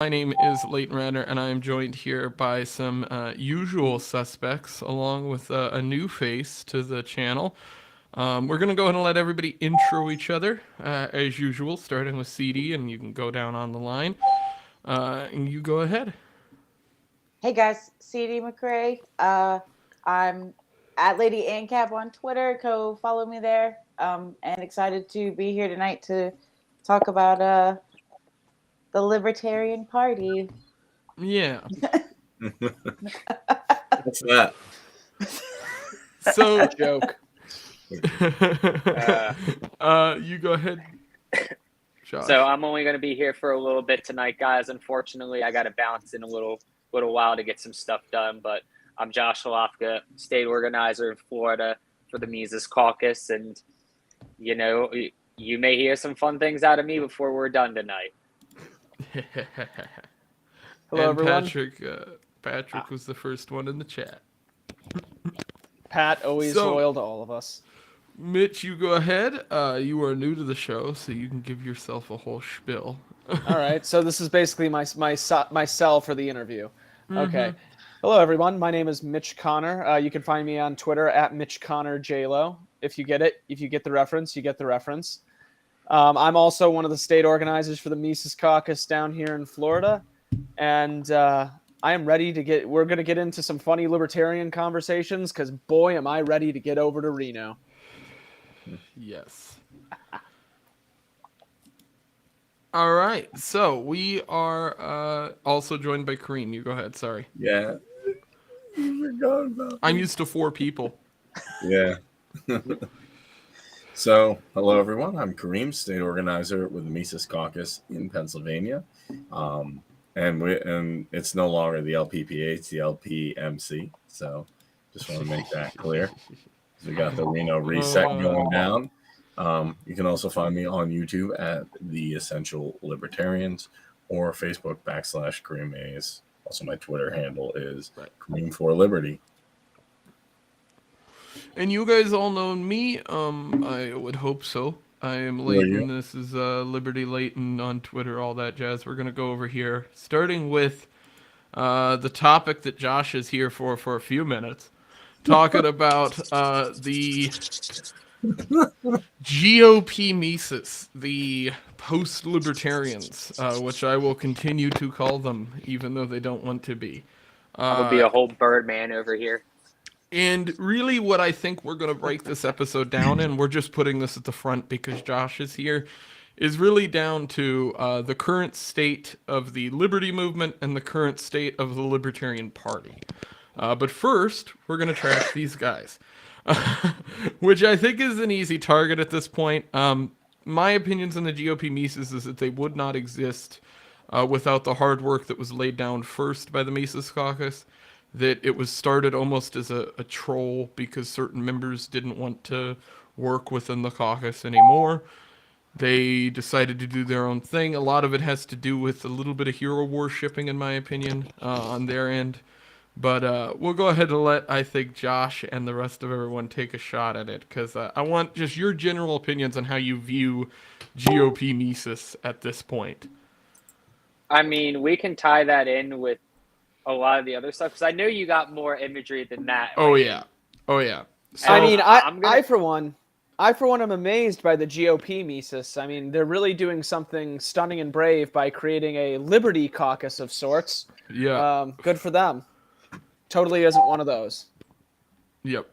My name is Leighton Radner, and I am joined here by some usual suspects, along with a new face to the channel. We're going to go ahead and let everybody intro each other, as usual, starting with CD, and you can go down on the line. And you go ahead. Hey guys, CD McCrae. I'm at Lady ANCAP on Twitter. Go follow me there. And excited to be here tonight to talk about the Libertarian Party. Yeah. What's that? So, Joke. you go ahead, Josh. So I'm only going to be here for a little bit tonight, guys. Unfortunately, I got to bounce in a little while to get some stuff done. But I'm Josh Lofka, state organizer in Florida for the Mises Caucus, and you may hear some fun things out of me before we're done tonight. Hello, and everyone. Patrick was the first one in the chat. Pat, always loyal to all of us. Mitch, you go ahead. You are new to the show, so you can give yourself a whole spiel. All right, so this is basically my cell for the interview. Mm-hmm. Okay. Hello, everyone. My name is Mitch Connor. You can find me on Twitter at MitchConnorJlo. If you get it, if you get the reference, you get the reference. I'm also one of the state organizers for the Mises Caucus down here in Florida, and I am ready to we're going to get into some funny libertarian conversations, because boy, am I ready to get over to Reno. Yes. All right. So we are also joined by Kareem. You go ahead. Sorry. Yeah. I'm used to 4 people. Yeah. So, hello everyone. I'm Kareem, state organizer with the Mises Caucus in Pennsylvania. And it's no longer the LPPA, it's the LPMC. So, just want to make that clear. We got the Reno reset going down. You can also find me on YouTube at The Essential Libertarians or Facebook /Kareem Mays. Also, my Twitter handle is Kareem for Liberty. And you guys all know me. I would hope so. I am Leighton. This is Liberty Leighton on Twitter, all that jazz. We're going to go over here, starting with the topic that Josh is here for a few minutes. Talking about the GOP Mises, the post-libertarians, which I will continue to call them, even though they don't want to be. I'll be a whole Birdman over here. And really what I think we're going to break this episode down, and we're just putting this at the front because Josh is here, is really down to the current state of the liberty movement and the current state of the Libertarian Party. But first, we're going to trash these guys, which I think is an easy target at this point. My opinions on the GOP Mises is that they would not exist without the hard work that was laid down first by the Mises Caucus, that it was started almost as a troll because certain members didn't want to work within the caucus anymore. They decided to do their own thing. A lot of it has to do with a little bit of hero worshipping, in my opinion, on their end. But we'll go ahead and let, I think, Josh and the rest of everyone take a shot at it, because I want just your general opinions on how you view GOP Mises at this point. I mean, we can tie that in with a lot of the other stuff, because I know you got more imagery than that. Oh, yeah. Oh, yeah. So, I mean, I for one am amazed by the GOP Mises. I mean, they're really doing something stunning and brave by creating a liberty caucus of sorts. Yeah. Good for them. Totally isn't one of those. Yep.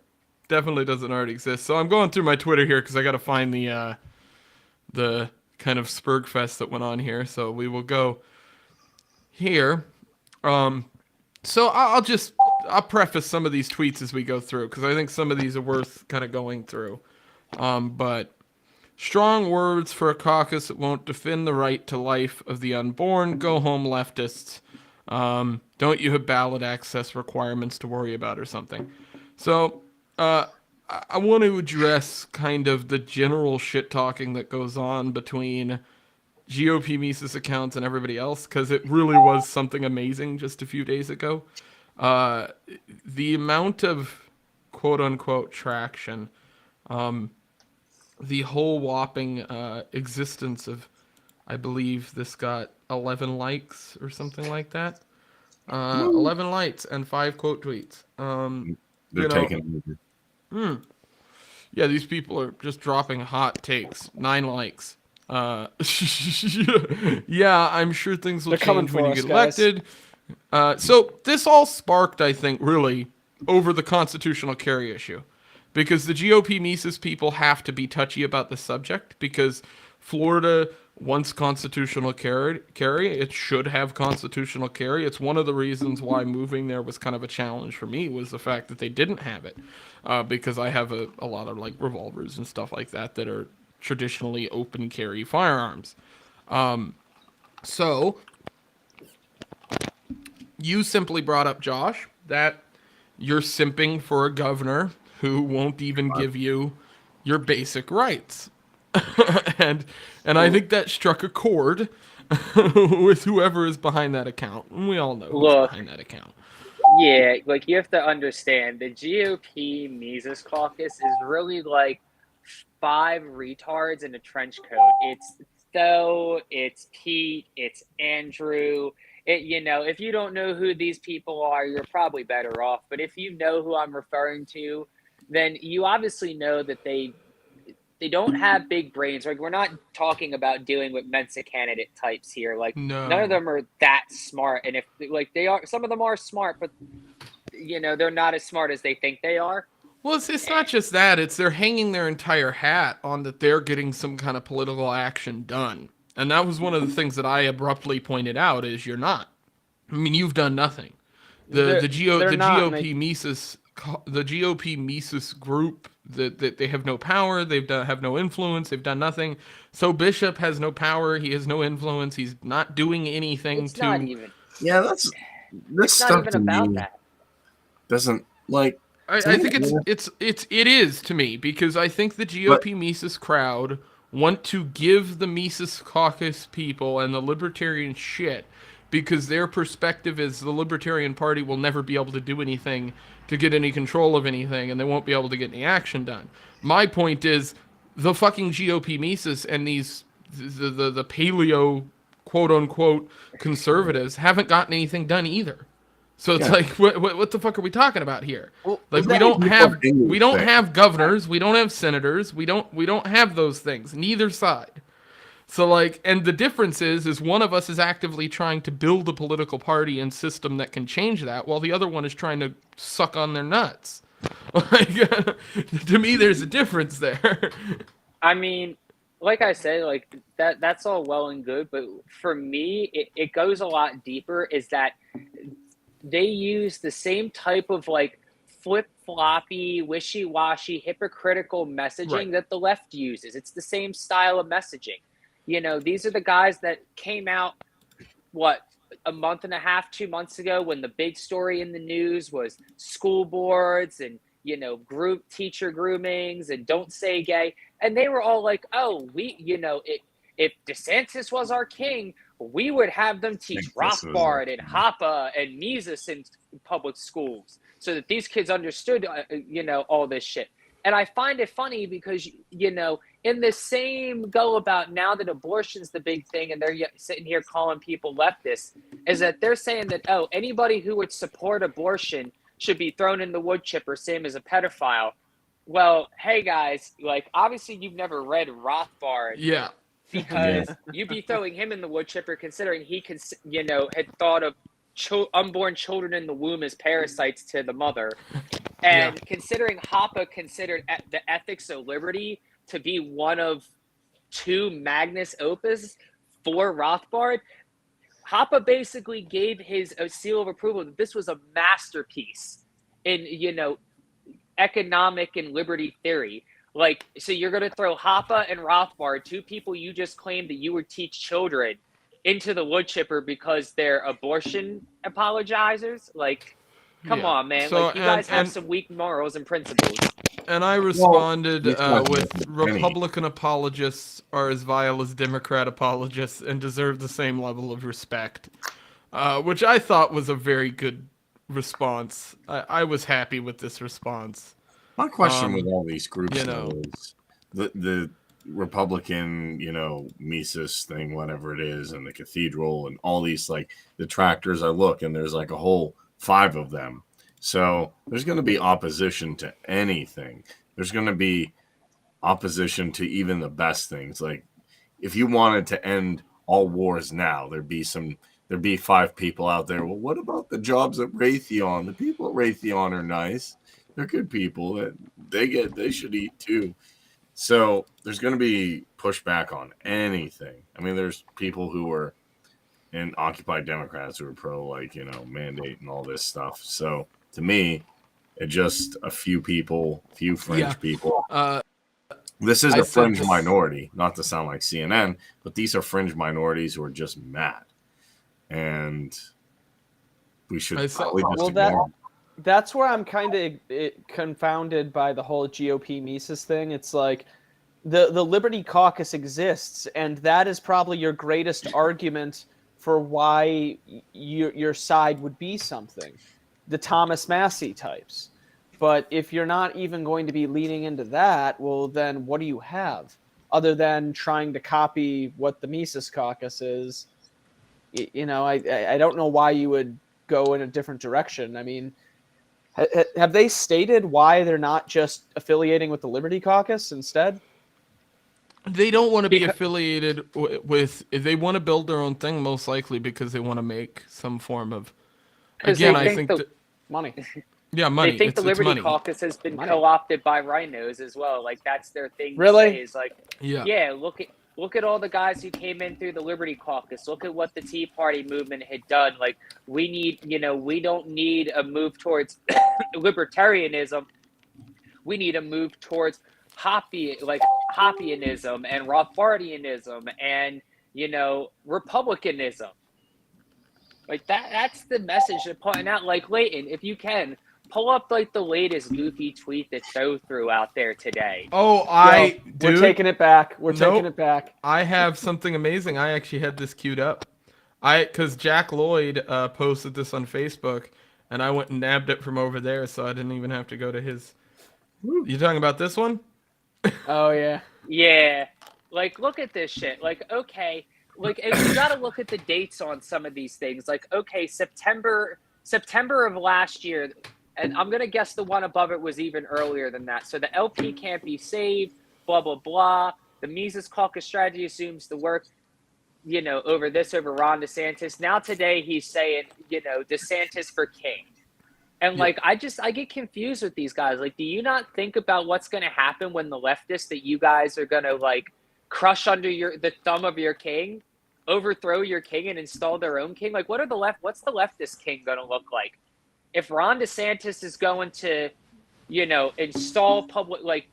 Definitely doesn't already exist. So I'm going through my Twitter here because I got to find the kind of Spurgfest that went on here. So we will go here. So I'll preface some of these tweets as we go through, because I think some of these are worth kind of going through. But strong words for a caucus that won't defend the right to life of the unborn. Go home, leftists. Don't you have ballot access requirements to worry about or something? So I want to address kind of the general shit talking that goes on between GOP Mises accounts and everybody else, because it really was something amazing just a few days ago. The amount of quote-unquote traction, the whole whopping existence of I believe this got 11 likes or something like that. 11 likes and 5 quote tweets. They're you know, taking over. yeah, these people are just dropping hot takes. 9 likes. Yeah, I'm sure things will They're coming change when for you us, get guys. elected. So this all sparked, I think, really over the constitutional carry issue, because the GOP Mises people have to be touchy about the subject because Florida wants constitutional carry. It should have constitutional carry. It's one of the reasons why moving there was kind of a challenge for me, was the fact that they didn't have it, because I have a lot of like revolvers and stuff like that that are traditionally open carry firearms. So you simply brought up, Josh, that you're simping for a governor who won't even give you your basic rights. and I think that struck a chord with whoever is behind that account. And we all know who's Look, behind that account. yeah, like you have to understand the GOP Mises caucus is really like 5 retards in a trench coat. It's Stowe, it's Pete, it's Andrew. If you don't know who these people are, you're probably better off. But if you know who I'm referring to, then you obviously know that they don't have big brains. Like, we're not talking about dealing with Mensa candidate types here. Like, none of No. them are that smart. And if like they are, some of them are smart, but they're not as smart as they think they are. Well, it's not just that. It's they're hanging their entire hat on that they're getting some kind of political action done. And that was one of the things that I abruptly pointed out is you're not. I mean, you've done nothing. The They're not GOP Mises group that they have no power, have no influence, they've done nothing. So Bishop has no power, he has no influence, he's not doing anything It's not even. Yeah, that's this It's not stuff even to about me that. doesn't like. I think it is to me, because I think the GOP Mises crowd want to give the Mises caucus people and the libertarian shit, because their perspective is the Libertarian Party will never be able to do anything to get any control of anything, and they won't be able to get any action done. My point is the fucking GOP Mises and the paleo quote unquote conservatives haven't gotten anything done either. So it's like, what the fuck are we talking about here? Like, we don't have governors, we don't have senators, we don't have those things, neither side. So like, and the difference is one of us is actively trying to build a political party and system that can change that, while the other one is trying to suck on their nuts. Like, to me, there's a difference there. I mean, like I said, like that's all well and good, but for me, it goes a lot deeper. Is that they use the same type of like flip-floppy, wishy-washy, hypocritical messaging Right. that the left uses. It's the same style of messaging. These are the guys that came out, a month and a half, 2 months ago, when the big story in the news was school boards and, group teacher groomings and don't say gay. And they were all like, oh, if DeSantis was our king, we would have them teach Rothbard and Hoppe and Mises in public schools so that these kids understood, all this shit. And I find it funny because, in the same go about now that abortion's the big thing and they're sitting here calling people leftists, is that they're saying that, oh, anybody who would support abortion should be thrown in the wood chipper, same as a pedophile. Well, hey, guys, like, obviously you've never read Rothbard. Yeah. Because you'd be throwing him in the wood chipper, considering he had thought of unborn children in the womb as parasites to the mother. And considering Hoppe considered the ethics of liberty to be one of 2 magnus opus for Rothbard, Hoppe basically gave his seal of approval that this was a masterpiece in, economic and liberty theory. Like, so you're going to throw Hoppe and Rothbard, 2 people you just claimed that you would teach children, into the wood chipper because they're abortion apologizers? Like, come on, man. So, like, you guys have some weak morals and principles. And I responded with Republican apologists are as vile as Democrat apologists and deserve the same level of respect, which I thought was a very good response. I was happy with this response. My question with all these groups you know. is the Republican, Mises thing, whatever it is, and the cathedral and all these like detractors. I look and there's like a whole 5 of them. So there's going to be opposition to anything. There's going to be opposition to even the best things. Like if you wanted to end all wars now, there'd be 5 people out there. Well, what about the jobs at Raytheon? The people at Raytheon are nice. They're good people. That they should eat too. So there's going to be pushback on anything. I mean, there's people who were in Occupy Democrats who are pro, mandate and all this stuff. So to me, it's just a few people, few fringe people. This is a fringe minority, not to sound like CNN, but these are fringe minorities who are just mad. And we should probably just ignore them. That's where I'm kind of confounded by the whole GOP Mises thing. It's like the Liberty Caucus exists, and that is probably your greatest argument for why your side would be something. The Thomas Massey types. But if you're not even going to be leaning into that, well, then what do you have other than trying to copy what the Mises Caucus is? I don't know why you would go in a different direction. I mean, have they stated why they're not just affiliating with the Liberty Caucus instead? They don't want to be affiliated with. They want to build their own thing, most likely because they want to make some form of. Again, I think money. Yeah, money. They think the Liberty money. Caucus has been co-opted by rhinos as well. Like that's their thing. Really? To say is like, look at all the guys who came in through the Liberty Caucus. Look at what the Tea Party movement had done. Like we don't need a move towards libertarianism. We need a move towards Hoppianism and Rothbardianism and republicanism. Like that's the message they're putting out. Like Leighton, if you can pull up like the latest goofy tweet that Joe threw out there today. Oh, we're taking it back. Taking it back. I have something amazing. I actually had this queued up. Because Jack Lloyd posted this on Facebook, and I went and nabbed it from over there, so I didn't even have to go to his. You talking about this one? Oh yeah. Yeah. Like, look at this shit. Like, okay. Like, and you got to look at the dates on some of these things. Like, okay, September of last year, and I'm going to guess the one above it was even earlier than that. So the LP can't be saved, blah, blah, blah. The Mises Caucus strategy assumes the work, over Ron DeSantis. Now today he's saying, DeSantis for king. And like, I get confused with these guys. Like, do you not think about what's going to happen when the leftists that you guys are going to like crush under the thumb of your king, overthrow your king and install their own king? Like, what's the leftist king going to look like? If Ron DeSantis is going to, install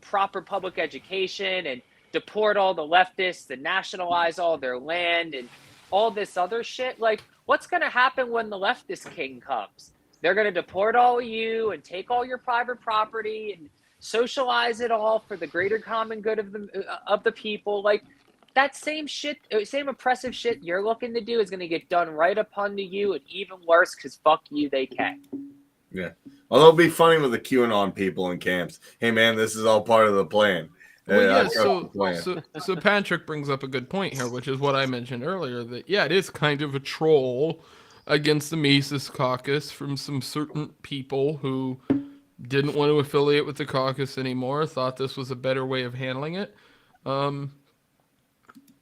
proper public education and deport all the leftists and nationalize all their land and all this other shit, like, what's going to happen when the leftist king comes? They're going to deport all of you and take all your private property and socialize it all for the greater common good of the people. Like, that same oppressive shit you're looking to do is going to get done right upon to you, and even worse, because fuck you, they can. Yeah. Although it'll be funny with the QAnon people in camps. Hey, man, this is all part of the plan. Well, so Patrick brings up a good point here, which is what I mentioned earlier, that, it is kind of a troll against the Mises Caucus from some certain people who didn't want to affiliate with the caucus anymore, thought this was a better way of handling it.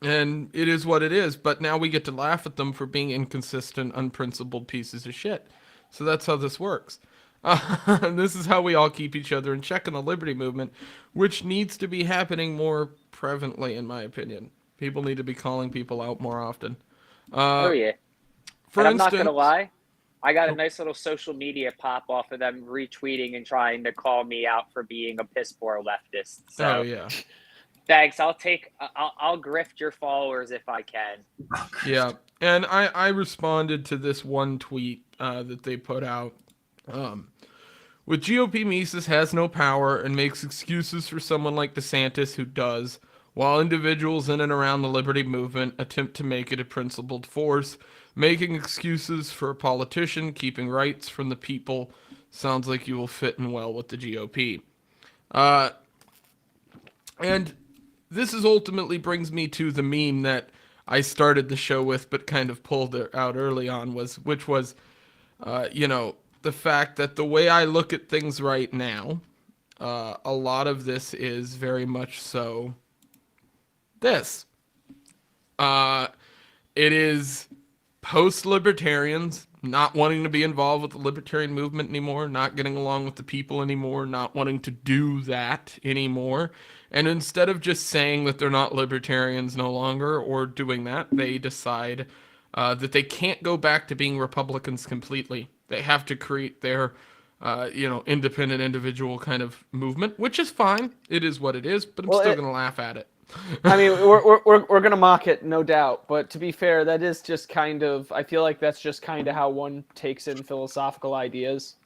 And it is what it is, but now we get to laugh at them for being inconsistent, unprincipled pieces of shit. So that's how this works. And this is how we all keep each other in check in the liberty movement, which needs to be happening more prevalently, in my opinion. People need to be calling people out more often. Oh, yeah. For I'm instance, not going to lie. I got a nice little social media pop off of them retweeting and trying to call me out for being a piss poor leftist. So, oh, yeah. Thanks. I'll grift your followers if I can. Yeah. And I responded to this one tweet that they put out. With GOP, Mises has no power and makes excuses for someone like DeSantis who does, while individuals in and around the liberty movement attempt to make it a principled force. Making excuses for a politician, keeping rights from the people, sounds like you will fit in well with the GOP. And this is ultimately brings me to the meme that I started the show with, but kind of pulled it out early on, which was, the fact that the way I look at things right now, a lot of this is very much so this. It is post-libertarians not wanting to be involved with the libertarian movement anymore, not getting along with the people anymore, not wanting to do that anymore. And instead of just saying that they're not libertarians no longer or doing that, they decide that they can't go back to being Republicans completely. They have to create their, independent individual kind of movement, which is fine. It is what it is, but I'm still going to laugh at it. I mean, we're gonna mock it, no doubt. But to be fair, that is just kind of. I feel like that's just kind of how one takes in philosophical ideas.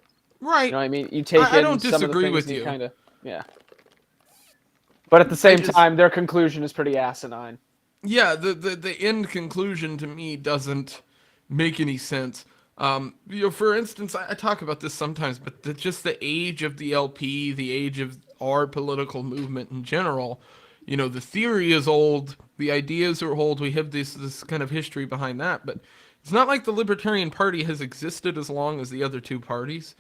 Right. You know what I mean? You take I in don't some of the disagree things with and you. kind of, yeah. But at the same time, their conclusion is pretty asinine. Yeah, the end conclusion to me doesn't make any sense. For instance, I talk about this sometimes, but just the age of the LP, the age of our political movement in general, the theory is old, the ideas are old. We have this kind of history behind that, but it's not like the Libertarian Party has existed as long as the other two parties.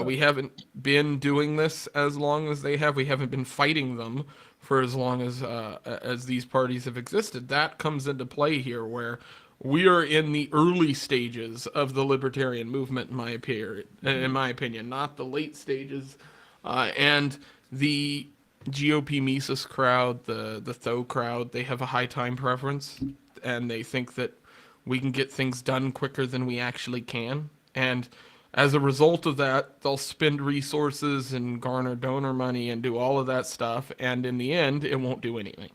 We haven't been doing this as long as they have. We haven't been fighting them for as long as these parties have existed. That comes into play here, where we are in the early stages of the libertarian movement, in my opinion, not the late stages. And the GOP Mises crowd, the Tho crowd, they have a high time preference, and they think that we can get things done quicker than we actually can. And as a result of that, they'll spend resources and garner donor money and do all of that stuff, and in the end, it won't do anything.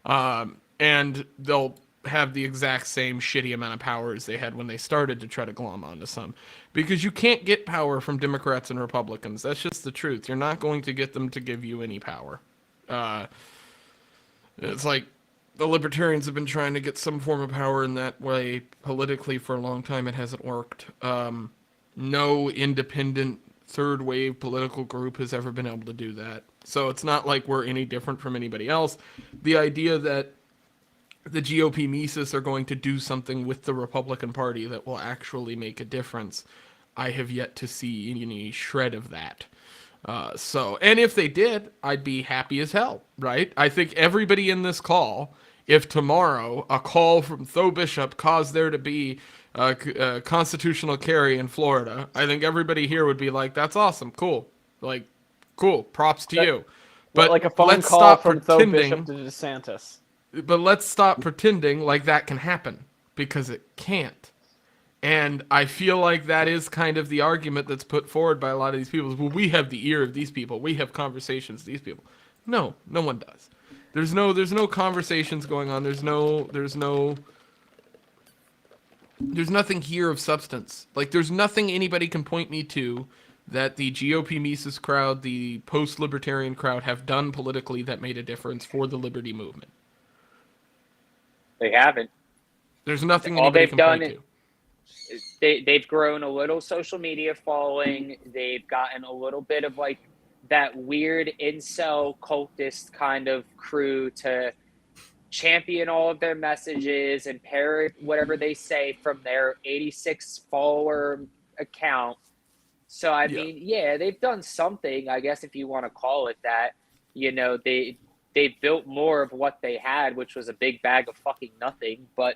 And they'll have the exact same shitty amount of power as they had when they started to try to glom onto some. Because you can't get power from Democrats and Republicans. That's just the truth. You're not going to get them to give you any power. It's like the Libertarians have been trying to get some form of power in that way politically for a long time. It hasn't worked. No independent third wave political group has ever been able to do that. So it's not like we're any different from anybody else. The idea that the GOP Mises are going to do something with the Republican Party that will actually make a difference, I have yet to see any shred of that. And if they did, I'd be happy as hell, right? I think everybody in this call, if tomorrow a call from Tho Bishop caused there to be a constitutional carry in Florida, I think everybody here would be like, that's awesome, cool. Like, cool, props to you. But like a phone let's call stop from Tho pretending. Bishop to DeSantis. But let's stop pretending like that can happen, because it can't. And I feel like that is kind of the argument that's put forward by a lot of these people. Well, we have the ear of these people. We have conversations with these people. No, no one does. There's no conversations going on. There's nothing here of substance. Like, there's nothing anybody can point me to that the GOP Mises crowd, the post-libertarian crowd, have done politically that made a difference for the liberty movement. They haven't. There's nothing All anybody they've can done point to. They've grown a little social media following. They've gotten a little bit of like that weird incel cultist kind of crew to champion all of their messages and parrot whatever they say from their 86 follower account. So I mean, yeah, they've done something, I guess, if you want to call it that. They built more of what they had, which was a big bag of fucking nothing. But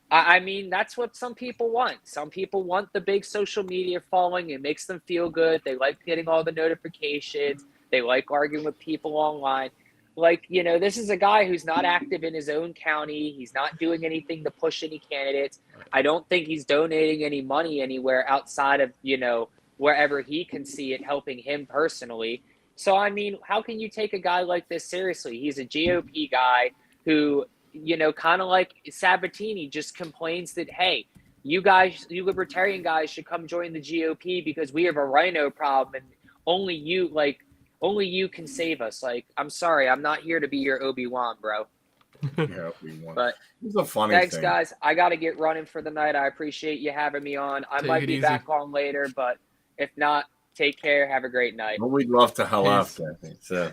I mean, that's what some people want. Some people want the big social media following. It makes them feel good. They like getting all the notifications. They like arguing with people online. Like, this is a guy who's not active in his own county. He's not doing anything to push any candidates. I don't think he's donating any money anywhere outside of, wherever he can see it helping him personally. So, I mean, how can you take a guy like this seriously? He's a GOP guy who, kind of like Sabatini, just complains that, hey, you libertarian guys should come join the GOP because we have a rhino problem and only you can save us. Like, I'm sorry, I'm not here to be your Obi-Wan, bro. Yeah, Obi-Wan. But it's a funny thanks, thing. guys. I got to get running for the night. I appreciate you having me on. I might be back on later, but if not, take care. Have a great night. Well, we'd love to have Kathy. So.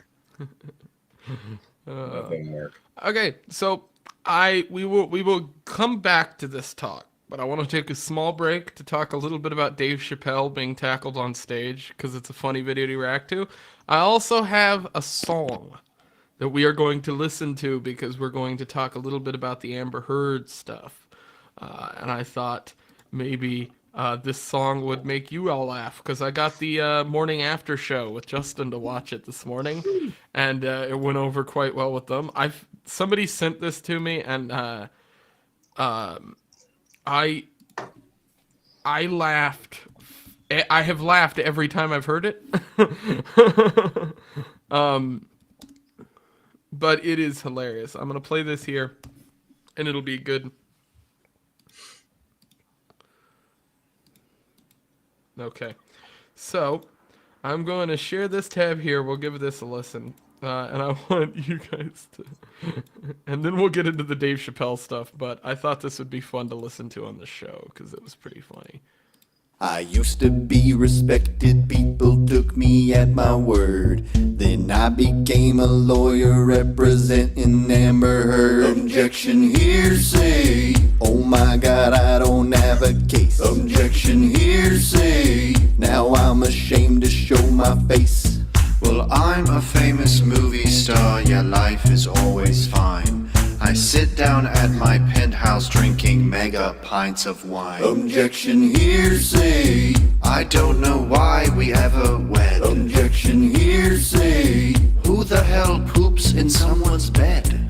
That didn't work. Okay, so we will come back to this talk, but I want to take a small break to talk a little bit about Dave Chappelle being tackled on stage because it's a funny video to react to. I also have a song that we are going to listen to because we're going to talk a little bit about the Amber Heard stuff, and I thought maybe this song would make you all laugh because I got the morning after show with Justin to watch it this morning, and it went over quite well with them. Somebody sent this to me, and I laughed. I have laughed every time I've heard it. But it is hilarious. I'm gonna play this here, and it'll be good. Okay, so I'm going to share this tab here. We'll give this a listen, and I want you guys to, and then we'll get into the Dave Chappelle stuff. But I thought this would be fun to listen to on the show because it was pretty funny. I used to be respected, people took me at my word. Then I became a lawyer representing Amber Heard. Objection, hearsay. Oh my God, I don't have a case. Objection, hearsay. Now I'm ashamed to show my face. Well, I'm a famous movie star, yeah, life is always fine. I sit down at my penthouse drinking mega pints of wine. Objection, hearsay. I don't know why we ever wed. Objection, hearsay. Who the hell poops in someone's bed?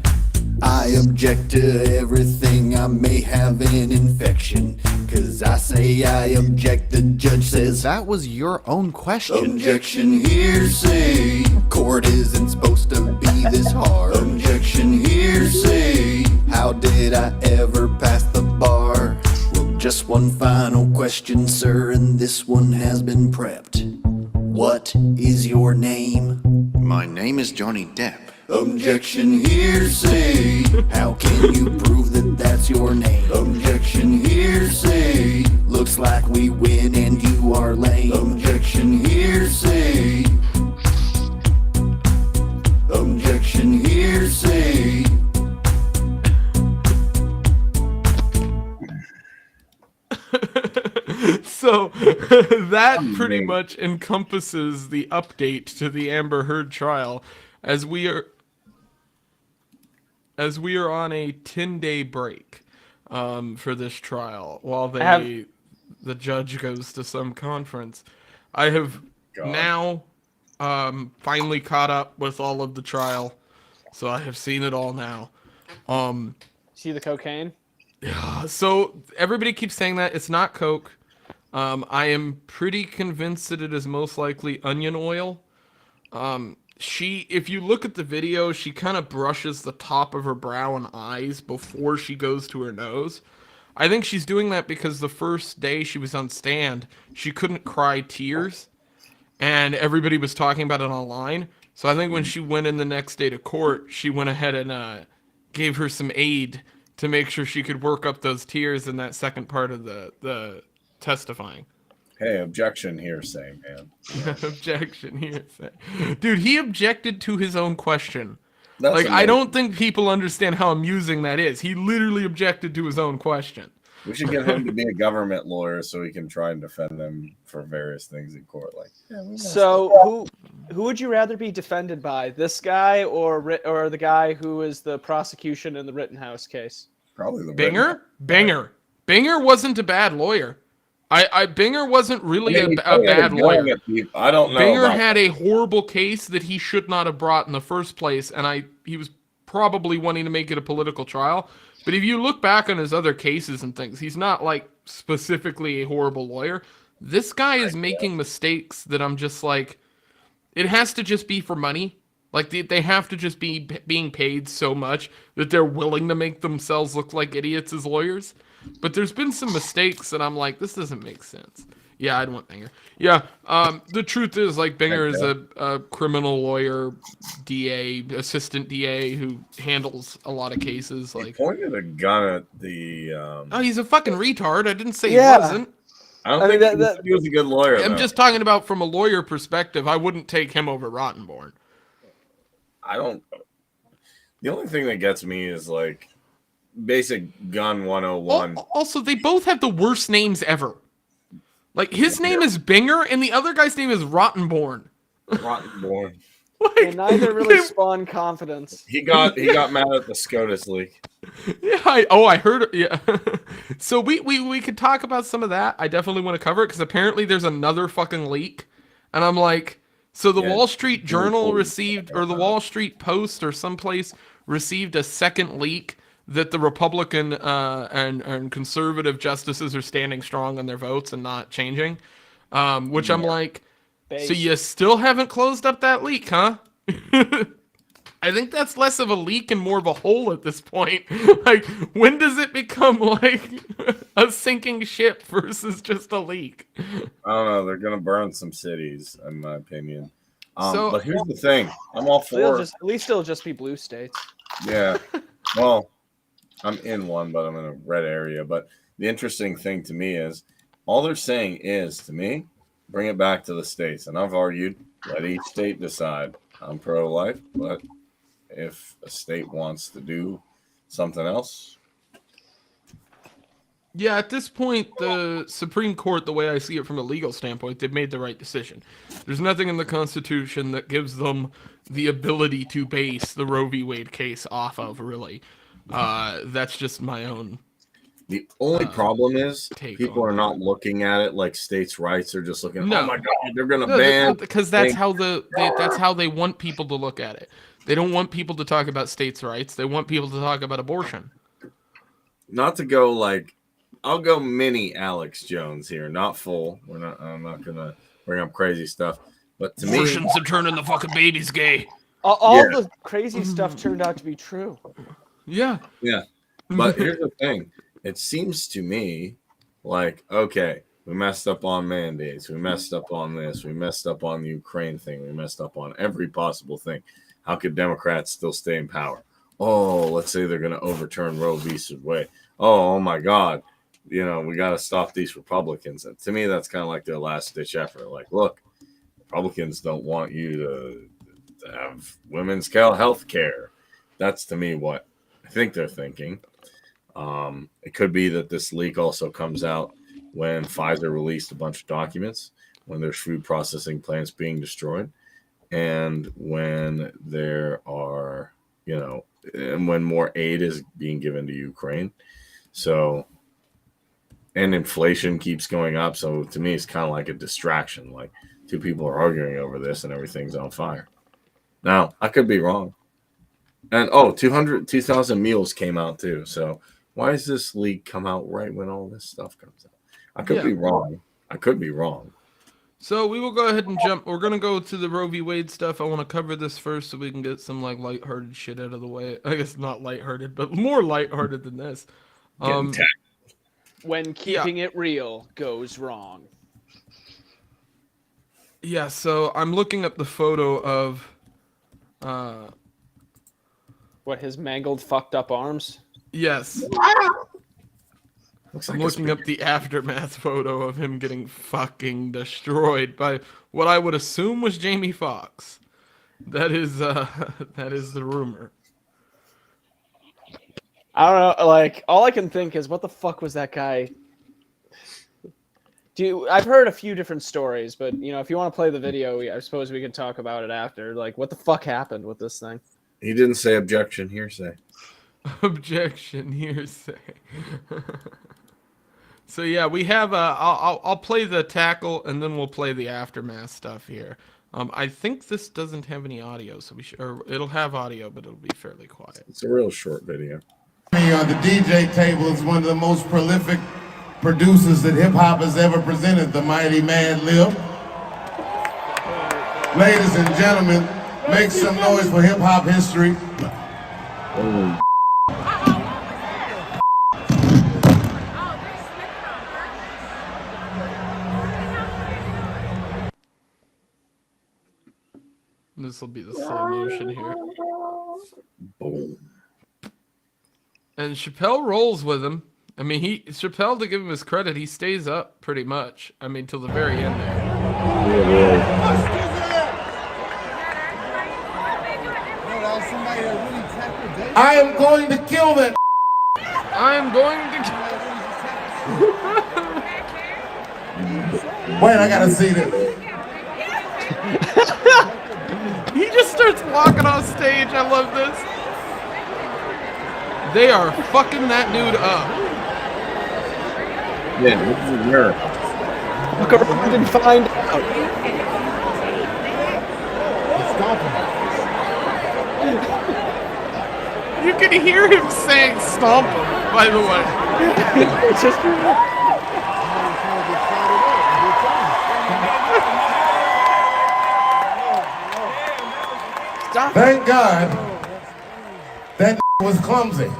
I object to everything, I may have an infection. Cause I say I object, the judge says that was your own question. Objection, hearsay. Court isn't supposed to be this hard. Objection, hearsay. How did I ever pass the bar? Well, just one final question, sir, and this one has been prepped. What is your name? My name is Johnny Depp. Objection, hearsay. How can you prove that that's your name? Objection, hearsay. Looks like we win and you are lame. Objection, hearsay. Objection, hearsay. So that pretty much encompasses the update to the Amber Heard trial as we are on a 10-day break for this trial while the judge goes to some conference. I have now finally caught up with all of the trial, so I have seen it all now. See the cocaine? So everybody keeps saying that it's not coke. I am pretty convinced that it is most likely onion oil. If you look at the video, she kind of brushes the top of her brow and eyes before she goes to her nose. I think she's doing that because the first day she was on stand, she couldn't cry tears, and everybody was talking about it online. So I think when she went in the next day to court, she went ahead and gave her some aid to make sure she could work up those tears in that second part of the testifying. Hey, objection, hearsay, man. Objection, hearsay. Dude, he objected to his own question. That's like, amazing. I don't think people understand how amusing that is. He literally objected to his own question. We should get him to be a government lawyer so he can try and defend them for various things in court. Like, So who would you rather be defended by, this guy or the guy who is the prosecution in the Rittenhouse case? probably the Binger wasn't a bad lawyer. Binger wasn't really a bad lawyer. I don't know. Binger had a horrible case that he should not have brought in the first place, and he was probably wanting to make it a political trial. But if you look back on his other cases and things, he's not like specifically a horrible lawyer. This guy is making mistakes that I'm just like, it has to just be for money. Like they have to just be being paid so much that they're willing to make themselves look like idiots as lawyers. But there's been some mistakes that I'm like, this doesn't make sense. Yeah, I'd want Binger. Yeah, the truth is, like, Binger is a criminal lawyer, DA, assistant DA who handles a lot of cases. He Like, pointed a gun at the. oh, he's a fucking retard. I didn't say Yeah. he wasn't. I don't think he was a good lawyer. I'm though. just talking about from a lawyer perspective. I wouldn't take him over Rottenborn. I don't. The only thing that gets me is like basic gun 101. Also, they both have the worst names ever. Like, his name is Binger, and the other guy's name is Rottenborn. Rottenborn. They neither really spawn confidence. He got mad at the SCOTUS leak. Yeah, I heard. Yeah. So we could talk about some of that. I definitely want to cover it because apparently there's another fucking leak, and I'm like, so the Wall Street Journal received, or the Wall Street Post, or someplace received a second leak that the Republican and conservative justices are standing strong on their votes and not changing, which I'm like, so you still haven't closed up that leak, huh? I think that's less of a leak and more of a hole at this point. Like, when does it become like a sinking ship versus just a leak? I don't know. They're gonna burn some cities, in my opinion. So- but here's the thing: I'm all for. At least it'll just be blue states. Yeah. Well, I'm in one, but I'm in a red area. But the interesting thing to me is, all they're saying is, to me, bring it back to the states. And I've argued, let each state decide. I'm pro-life, but if a state wants to do something else. Yeah, at this point, the Supreme Court, the way I see it from a legal standpoint, they've made the right decision. There's nothing in the Constitution that gives them the ability to base the Roe v. Wade case off of, really. That's just my own. The only problem is people are not that. looking at it like states' rights. They're just looking, No. oh my God, they're going to ban. Because that's how that's how they want people to look at it. They don't want people to talk about states' rights. They want people to talk about abortion. Not to go like, I'll go mini Alex Jones here, not full. I'm not going to bring up crazy stuff. But to Abortions are turning the fucking babies gay. All the crazy stuff turned out to be true. Yeah. Yeah. But here's the thing. It seems to me like, okay, we messed up on mandates. We messed up on this. We messed up on the Ukraine thing. We messed up on every possible thing. How could Democrats still stay in power? Oh, let's say they're going to overturn Roe v. Wade. Oh my God. We got to stop these Republicans. And to me, that's kind of like their last-ditch effort. Like, look, Republicans don't want you to have women's health care. That's, to me, what I think they're thinking. It could be that this leak also comes out when Pfizer released a bunch of documents, when there's food processing plants being destroyed, and when there are, and when more aid is being given to Ukraine. So, and inflation keeps going up. So to me, it's kind of like a distraction. Like two people are arguing over this and everything's on fire. Now, I could be wrong. And 2,000 meals came out too. So why does this leak come out right when all this stuff comes out? I could be wrong. I could be wrong. So we will go ahead and jump. We're gonna go to the Roe v. Wade stuff. I want to cover this first so we can get some like lighthearted shit out of the way. I guess not lighthearted, but more lighthearted than this. When keeping it real goes wrong. Yeah. So I'm looking up the photo of. What, his mangled, fucked up arms? Yes. Looks I'm like looking up the aftermath photo of him getting fucking destroyed by what I would assume was Jamie Foxx. That is the rumor. I don't know. Like, all I can think is, what the fuck was that guy? I've heard a few different stories, but if you want to play the video, I suppose we could talk about it after. Like, what the fuck happened with this thing? He didn't say objection, hearsay. Objection, hearsay. So yeah, we have. I'll play the tackle and then we'll play the aftermath stuff here. I think this doesn't have any audio, so or it'll have audio, but it'll be fairly quiet. It's a real short video. The DJ table is one of the most prolific producers that hip hop has ever presented, the mighty Mad Lib. Ladies and gentlemen, make some noise for hip hop history. Oh. This will be the slow motion here. Boom. And Chappelle rolls with him. I mean, Chappelle, to give him his credit, he stays up pretty much. I mean, till the very end there. Somebody that really tapped I am going to kill that. I am going to. Wait, I gotta see this. He just starts walking off stage. I love this. They are fucking that dude up. Yeah, this is a miracle. Look around and find out. You can hear him saying "stomp him." By the way, It's just stop. Thank God that was clumsy.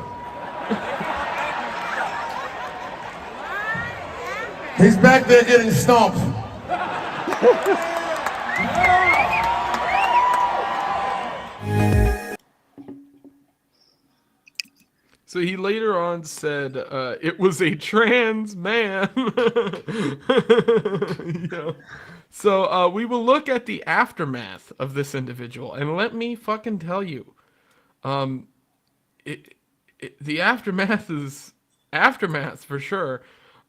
He's back there getting stomped. so he later on said it was a trans man. You know? So we will look at the aftermath of this individual, and let me fucking tell you, the aftermath is aftermath for sure.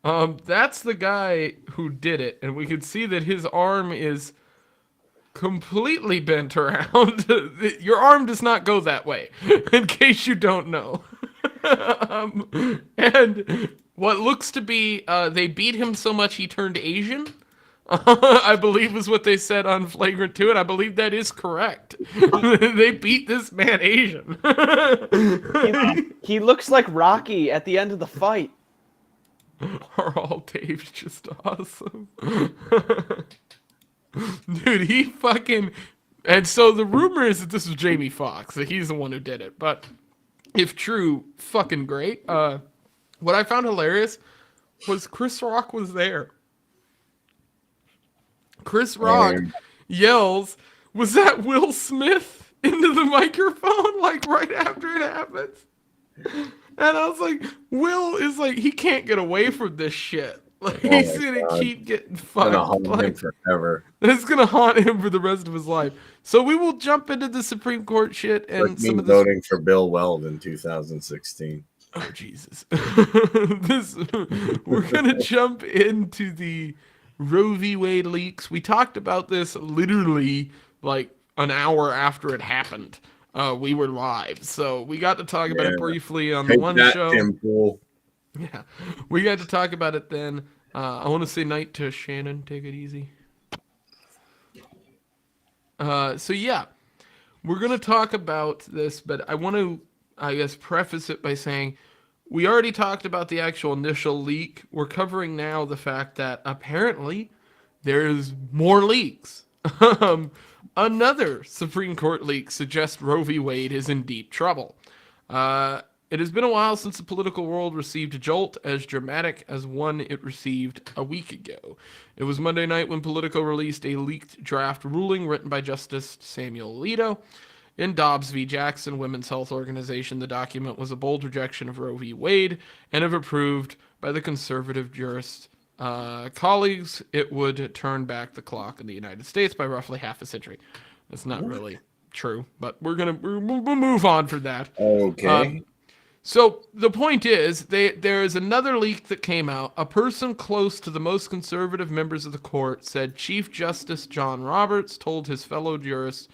That's the guy who did it, and we can see that his arm is completely bent around. Your arm does not go that way, in case you don't know. And what looks to be, they beat him so much he turned Asian. I believe is what they said on Flagrant 2, and I believe that is correct. They beat this man Asian. He looks like Rocky at the end of the fight. Are all Dave's just awesome? Dude, he fucking... And so the rumor is that this was Jamie Foxx, that he's the one who did it. But if true, fucking great. What I found hilarious was Chris Rock was there. Chris Rock yells, "Was that Will Smith?" into the microphone, like right after it happens. And I was like, Will is like, he can't get away from this shit. Like, he's gonna keep getting fucked. Gonna haunt him forever. It's gonna haunt him for the rest of his life. So we will jump into the Supreme Court shit and Like some me of this. voting for Bill Weld in 2016. Oh Jesus! We're gonna jump into the Roe v. Wade leaks. We talked about this literally like an hour after it happened. We were live, so we got to talk about it briefly on the Take one that, show. Tim Pool. Yeah, we got to talk about it then. I want to say night to Shannon. Take it easy. So yeah, we're gonna talk about this, but I want to, I guess, preface it by saying we already talked about the actual initial leak. We're covering now the fact that apparently there's more leaks. Another Supreme Court leak suggests Roe v. Wade is in deep trouble. It has been a while since the political world received a jolt as dramatic as one it received a week ago. It was Monday night when Politico released a leaked draft ruling written by Justice Samuel Alito. In Dobbs v. Jackson, Women's Health Organization, the document was a bold rejection of Roe v. Wade, and if approved by the conservative jurist colleagues, it would turn back the clock in the United States by roughly half a century. That's not really true, but we'll move on from that. Okay. So the point is, there is another leak that came out. A person close to the most conservative members of the court said Chief Justice John Roberts told his fellow jurists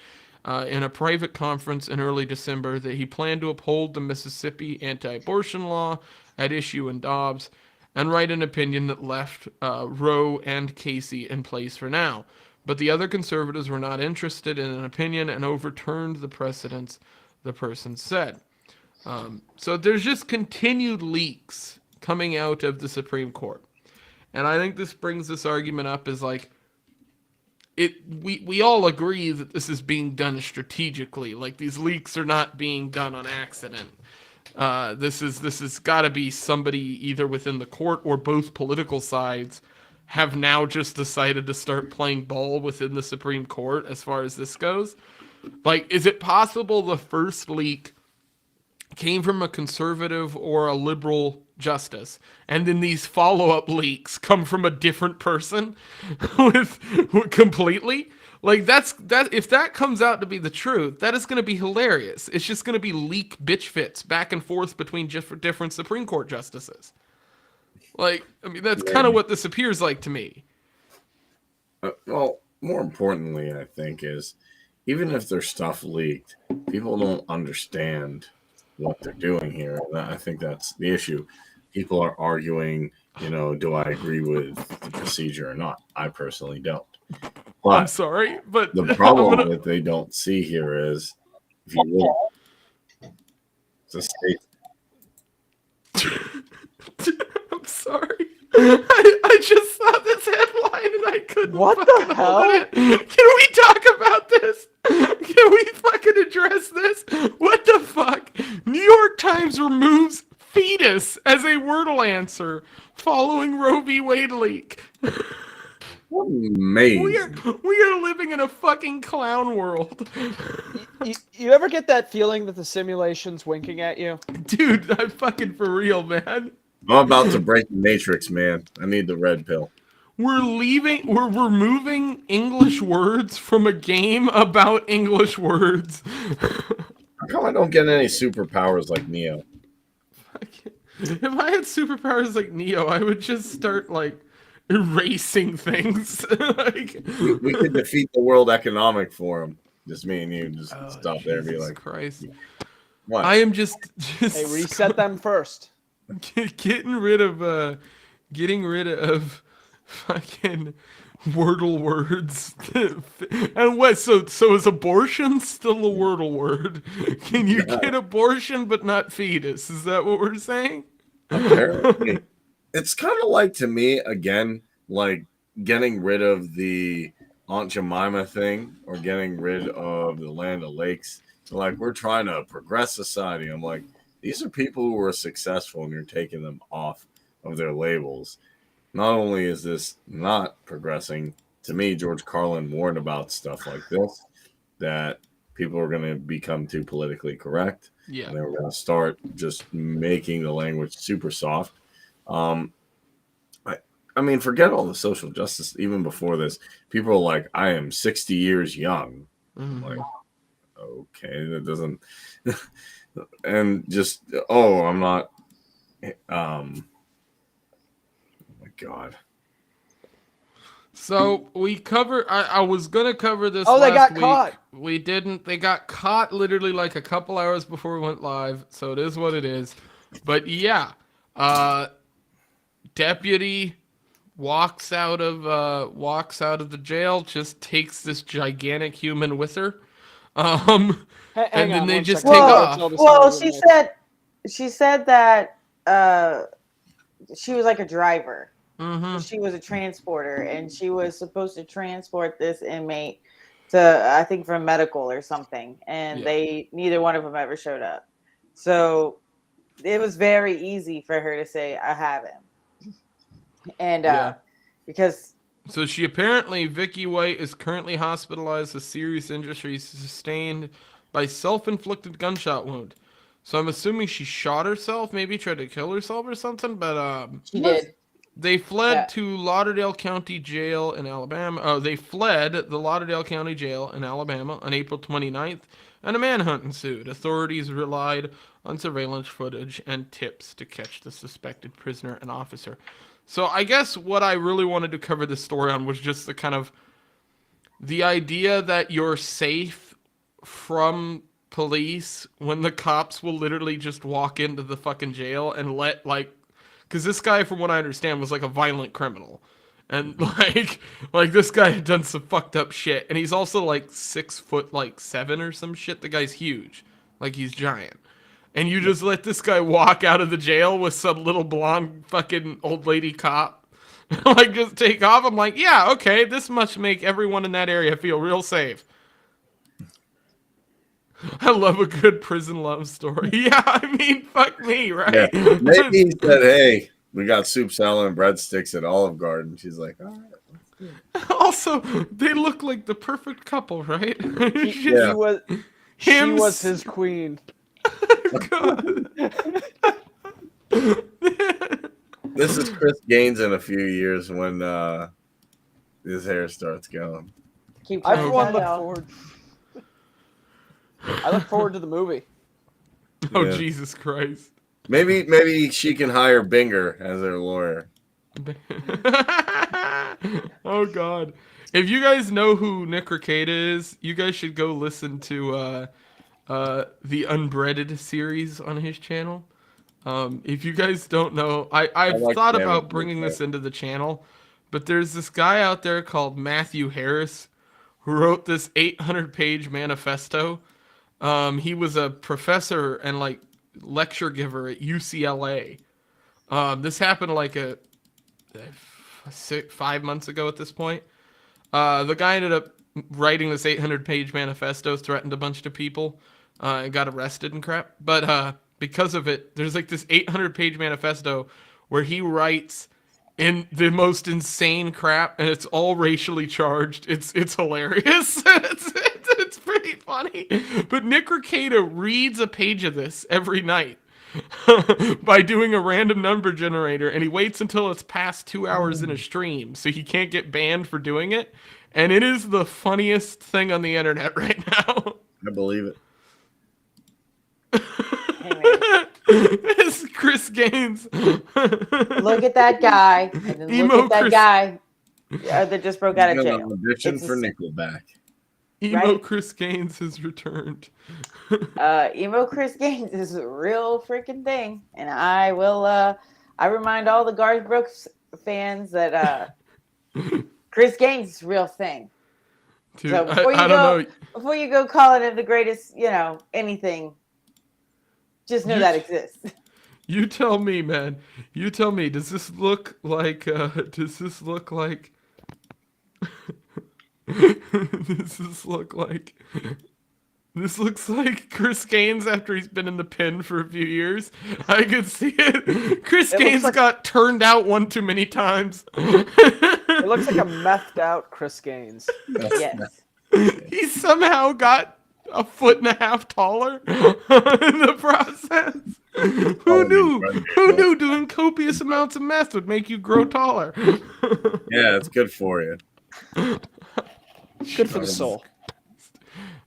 in a private conference in early December that he planned to uphold the Mississippi anti-abortion law at issue in Dobbs and write an opinion that left Roe and Casey in place for now. But the other conservatives were not interested in an opinion and overturned the precedents, the person said. So there's just continued leaks coming out of the Supreme Court. And I think this brings this argument up as like, we all agree that this is being done strategically. Like, these leaks are not being done on accident. This has got to be somebody either within the court or both political sides have now just decided to start playing ball within the Supreme Court as far as this goes. Like, is it possible the first leak came from a conservative or a liberal justice, and then these follow-up leaks come from a different person with completely? Like that. If that comes out to be the truth, that is going to be hilarious. It's just going to be leak bitch fits back and forth between different Supreme Court justices. Like, I mean, that's kind of what this appears like to me. Well, more importantly, I think is even if their stuff leaked, people don't understand what they're doing here. And I think that's the issue. People are arguing, do I agree with the procedure or not? I personally don't. But I'm sorry, but the problem that they don't see here is if you look, the state. I'm sorry. I just saw this headline and I couldn't. What the fucking hell? hold it. Can we talk about this? Can we fucking address this? What the fuck? New York Times removes fetus as a Wordle answer following Roe v. Wade leak. Amazing. We are living in a fucking clown world. You ever get that feeling that the simulation's winking at you? Dude, I'm fucking for real, man. I'm about to break the matrix, man. I need the red pill. We're removing English words from a game about English words. How come I don't get any superpowers like Neo? If I had superpowers like Neo, I would just start like erasing things. We could defeat the World Economic Forum. Just me and you just stop there and be Jesus like, Christ. what? I am just Hey, reset them first. getting rid of fucking Wordle words. And what? So is abortion still a Wordle word? Can you get abortion but not fetus? Is that what we're saying? Apparently. It's kind of like, to me, again, like getting rid of the Aunt Jemima thing or getting rid of the Land of Lakes. So, like, we're trying to progress society. I'm like, these are people who are successful and you're taking them off of their labels. Not only is this not progressing, to me, George Carlin warned about stuff like this, that people are going to become too politically correct. Yeah. And they were going to start just making the language super soft. I mean, forget all the social justice. Even before this, people are like, I am 60 years young. Mm-hmm. Like, okay, that doesn't... and just, I'm not... oh, my God. So we cover. I was gonna cover this. Oh, last they got week. caught. We didn't. They got caught literally like a couple hours before we went live. So it is what it is. But yeah, deputy walks out of the jail. Just takes this gigantic human with her. And then they just take off. Well, she said that she was like a driver. Mm-hmm. She was a transporter, and she was supposed to transport this inmate to, I think, for medical or something. And neither one of them ever showed up. So it was very easy for her to say, I have him. And because... So she apparently, Vicky White, is currently hospitalized with serious injuries sustained by self-inflicted gunshot wound. So I'm assuming she shot herself, maybe tried to kill herself or something, but she did. They fled to Lauderdale County Jail in Alabama. Oh, they fled the Lauderdale County Jail in Alabama on April 29th, and a manhunt ensued. Authorities relied on surveillance footage and tips to catch the suspected prisoner and officer. So I guess what I really wanted to cover this story on was just the kind of the idea that you're safe from police when the cops will literally just walk into the fucking jail and let, like, because this guy, from what I understand, was like a violent criminal. And like this guy had done some fucked up shit. And he's also like 6'7" or some shit. The guy's huge. Like, he's giant. And you just let this guy walk out of the jail with some little blonde fucking old lady cop. Like, just take off. I'm like, yeah, okay, this must make everyone in that area feel real safe. I love a good prison love story. Yeah, I mean, fuck me, right? Yeah. Maybe he said, hey, we got soup, salad, and breadsticks at Olive Garden. She's like, all right. Also, they look like the perfect couple, right? She was his queen. God. This is Chris Gaines in a few years when his hair starts going. Keep I trying for to one tell look y'all. forward. I look forward to the movie. Oh, Yeah. Jesus Christ. Maybe she can hire Binger as their lawyer. Oh God! If you guys know who Nick Rekieta is, you guys should go listen to the Unbreaded series on his channel. If you guys don't know, I've like thought Damage about bringing this into the channel, but there's this guy out there called Matthew Harris who wrote this 800-page manifesto. He was a professor and like lecture giver at UCLA. This happened like 5 months ago at this point. The guy ended up writing this 800-page manifesto, threatened a bunch of people, and got arrested and crap. But because of it, there's like this 800-page manifesto where he writes in the most insane crap, and it's all racially charged. It's hilarious. It's pretty funny. But Nick Rekieta reads a page of this every night. By doing a random number generator, and he waits until it's past 2 hours in a stream so he can't get banned for doing it, and it is the funniest thing on the internet right now. I believe it. Hey, man. It's Chris Gaines. Look at that guy, and then Emo look at that Chris- guy that just broke out of He's jail. gonna audition It's for the Nickelback. Emo Right? Chris Gaines has returned. Emo Chris Gaines is a real freaking thing, and I will. I remind all the Garth Brooks fans that Chris Gaines is a real thing. Dude, So before I don't know. before you go calling him the greatest, anything, just know You- that exists. You tell me, man. You tell me. Does this look like? Does this look like? Does this look like? This looks like Chris Gaines after he's been in the pen for a few years. I could see it. Chris It looks Gaines like- got turned out one too many times. It looks like a methed out Chris Gaines. Yes. He somehow got a 1.5 feet taller in the process. Who Probably knew? right. Who knew doing copious amounts of meth would make you grow taller? Yeah, it's good for you. Good for the soul.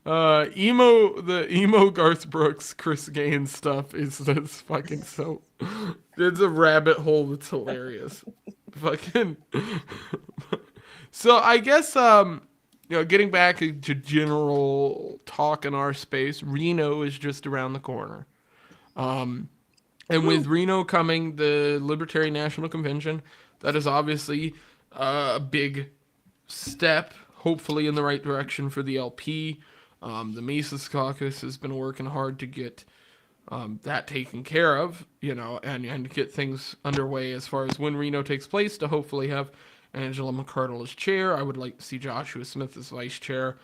The emo Garth Brooks, Chris Gaines stuff that's fucking so. It's a rabbit hole that's hilarious. Fucking. So I guess getting back to general talk in our space, Reno is just around the corner. And with Reno coming, the Libertarian National Convention, that is obviously a big step, hopefully in the right direction for the LP. The Mises Caucus has been working hard to get that taken care of, and get things underway as far as when Reno takes place to hopefully have Angela McArdle as chair. I would like to see Joshua Smith as vice chair.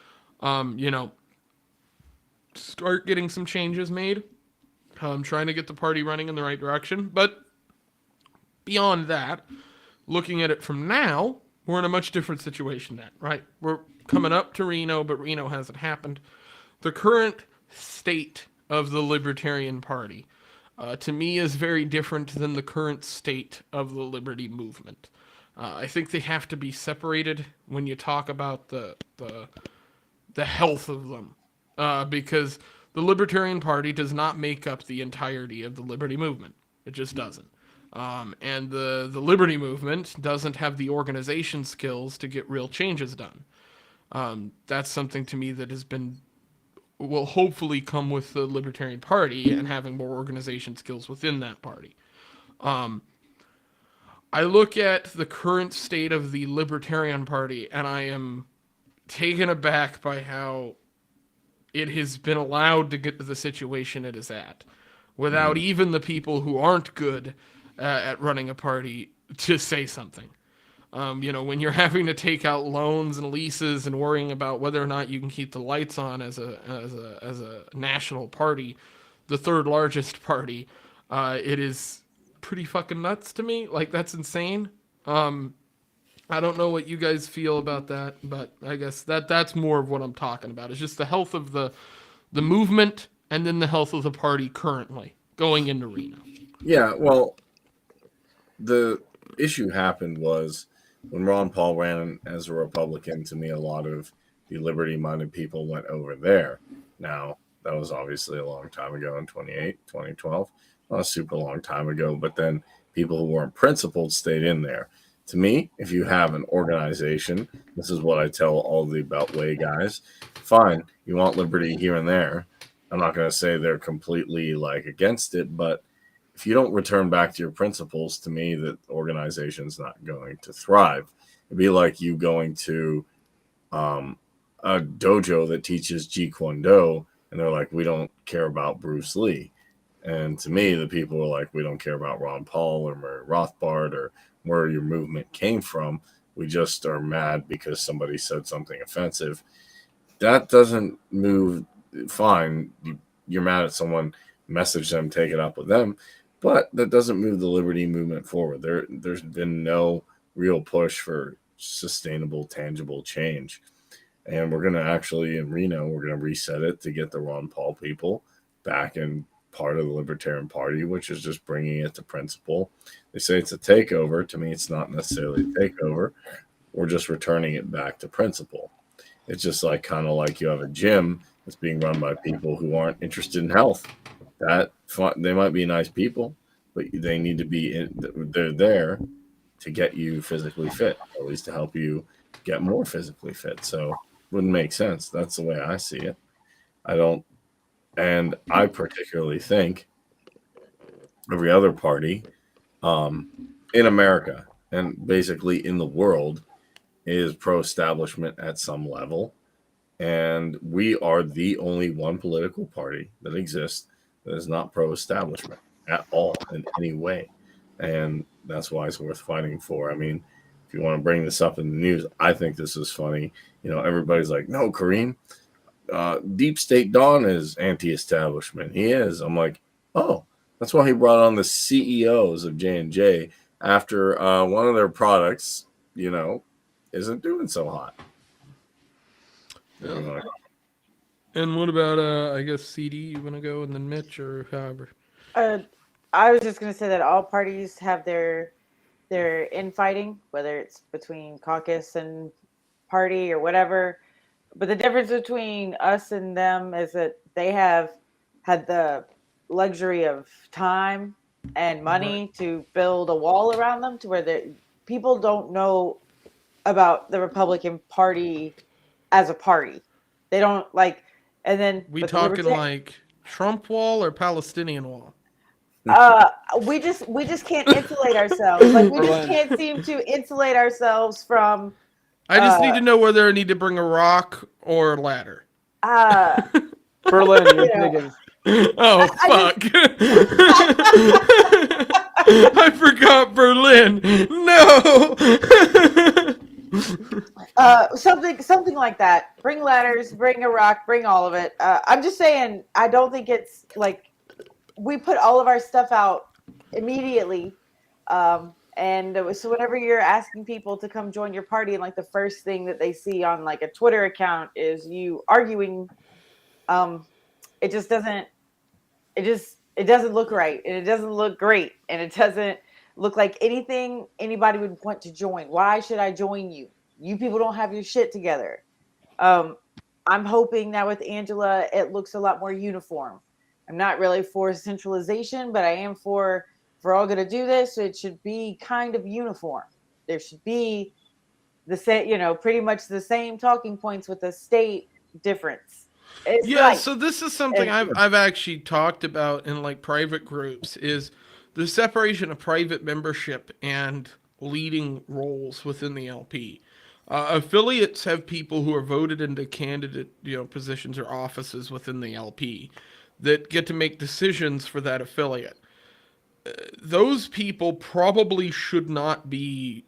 Start getting some changes made. Trying to get the party running in the right direction. But beyond that, looking at it from now, we're in a much different situation then, right? We're coming up to Reno, but Reno hasn't happened. The current state of the Libertarian Party, to me, is very different than the current state of the Liberty Movement. I think they have to be separated when you talk about the health of them, because the Libertarian Party does not make up the entirety of the Liberty Movement. It just doesn't. And the Liberty Movement doesn't have the organization skills to get real changes done. That's something to me that will hopefully come with the Libertarian Party and having more organization skills within that party. I look at the current state of the Libertarian Party and I am taken aback by how it has been allowed to get to the situation it is at, without even the people who aren't good at running a party to say something. When you're having to take out loans and leases and worrying about whether or not you can keep the lights on as a national party, the third largest party, it is pretty fucking nuts to me. Like, that's insane. I don't know what you guys feel about that, but I guess that's more of what I'm talking about. It's just the health of the movement and then the health of the party currently going into Reno. Yeah, well, the issue happened was when Ron Paul ran as a Republican. To me, a lot of the liberty-minded people went over there. Now, that was obviously a long time ago in 2012. Not a super long time ago, but then people who weren't principled stayed in there. To me, if you have an organization, this is what I tell all the Beltway guys, fine, you want liberty here and there. I'm not going to say they're completely like against it, but if you don't return back to your principles, to me, that organization's not going to thrive. It'd be like you going to a dojo that teaches Jeet Kune Do, and they're like, we don't care about Bruce Lee. And to me, the people are like, we don't care about Ron Paul or Murray Rothbard or where your movement came from. We just are mad because somebody said something offensive. That doesn't move. Fine, you're mad at someone, message them, take it up with them, but that doesn't move the liberty movement forward. There's been no real push for sustainable, tangible change. And we're going to actually, in Reno, we're going to reset it to get the Ron Paul people back in part of the Libertarian Party, which is just bringing it to principle. They say it's a takeover. To me, it's not necessarily a takeover. We're just returning it back to principle. It's just like kind of like you have a gym that's being run by people who aren't interested in health. They might be nice people, but they need to be they're there to get you physically fit, or at least to help you get more physically fit. So it wouldn't make sense. That's the way I see it. And I particularly think every other party in America and basically in the world is pro-establishment at some level. And we are the only one political party that exists that is not pro-establishment at all in any way. And that's why it's worth fighting for. I mean, if you want to bring this up in the news, I think this is funny. Everybody's like, no, Kareem, Deep State Don is anti-establishment. He is. I'm like, oh, that's why he brought on the CEOs of J&J after one of their products, isn't doing so hot. Yeah. And what about, I guess, CD, you want to go, and then Mitch, or however? I was just going to say that all parties have their infighting, whether it's between caucus and party or whatever. But the difference between us and them is that they have had the luxury of time and money to build a wall around them to where the people don't know about the Republican Party as a party. They don't like, and then We talking like Trump wall or Palestinian wall? we just can't insulate ourselves. Like we just can't seem to insulate ourselves from. I just need to know whether I need to bring a rock or a ladder. Berlin, you're thinking. Oh, fuck. I forgot Berlin. No. Something like that. Bring ladders, bring a rock, bring all of it. I'm just saying, I don't think it's like we put all of our stuff out immediately. And so whenever you're asking people to come join your party, and like the first thing that they see on like a Twitter account is you arguing, it doesn't look right, and it doesn't look great, and it doesn't look like anything anybody would want to join. Why should I join you? You people don't have your shit together. I'm hoping that with Angela, it looks a lot more uniform. I'm not really for centralization, but I am for if we're all going to do this, it should be kind of uniform. There should be the same, pretty much the same talking points with the state difference. So this is something I've actually talked about in like private groups, is the separation of private membership and leading roles within the LP. Affiliates have people who are voted into candidate, positions or offices within the LP that get to make decisions for that affiliate. Those people probably should not be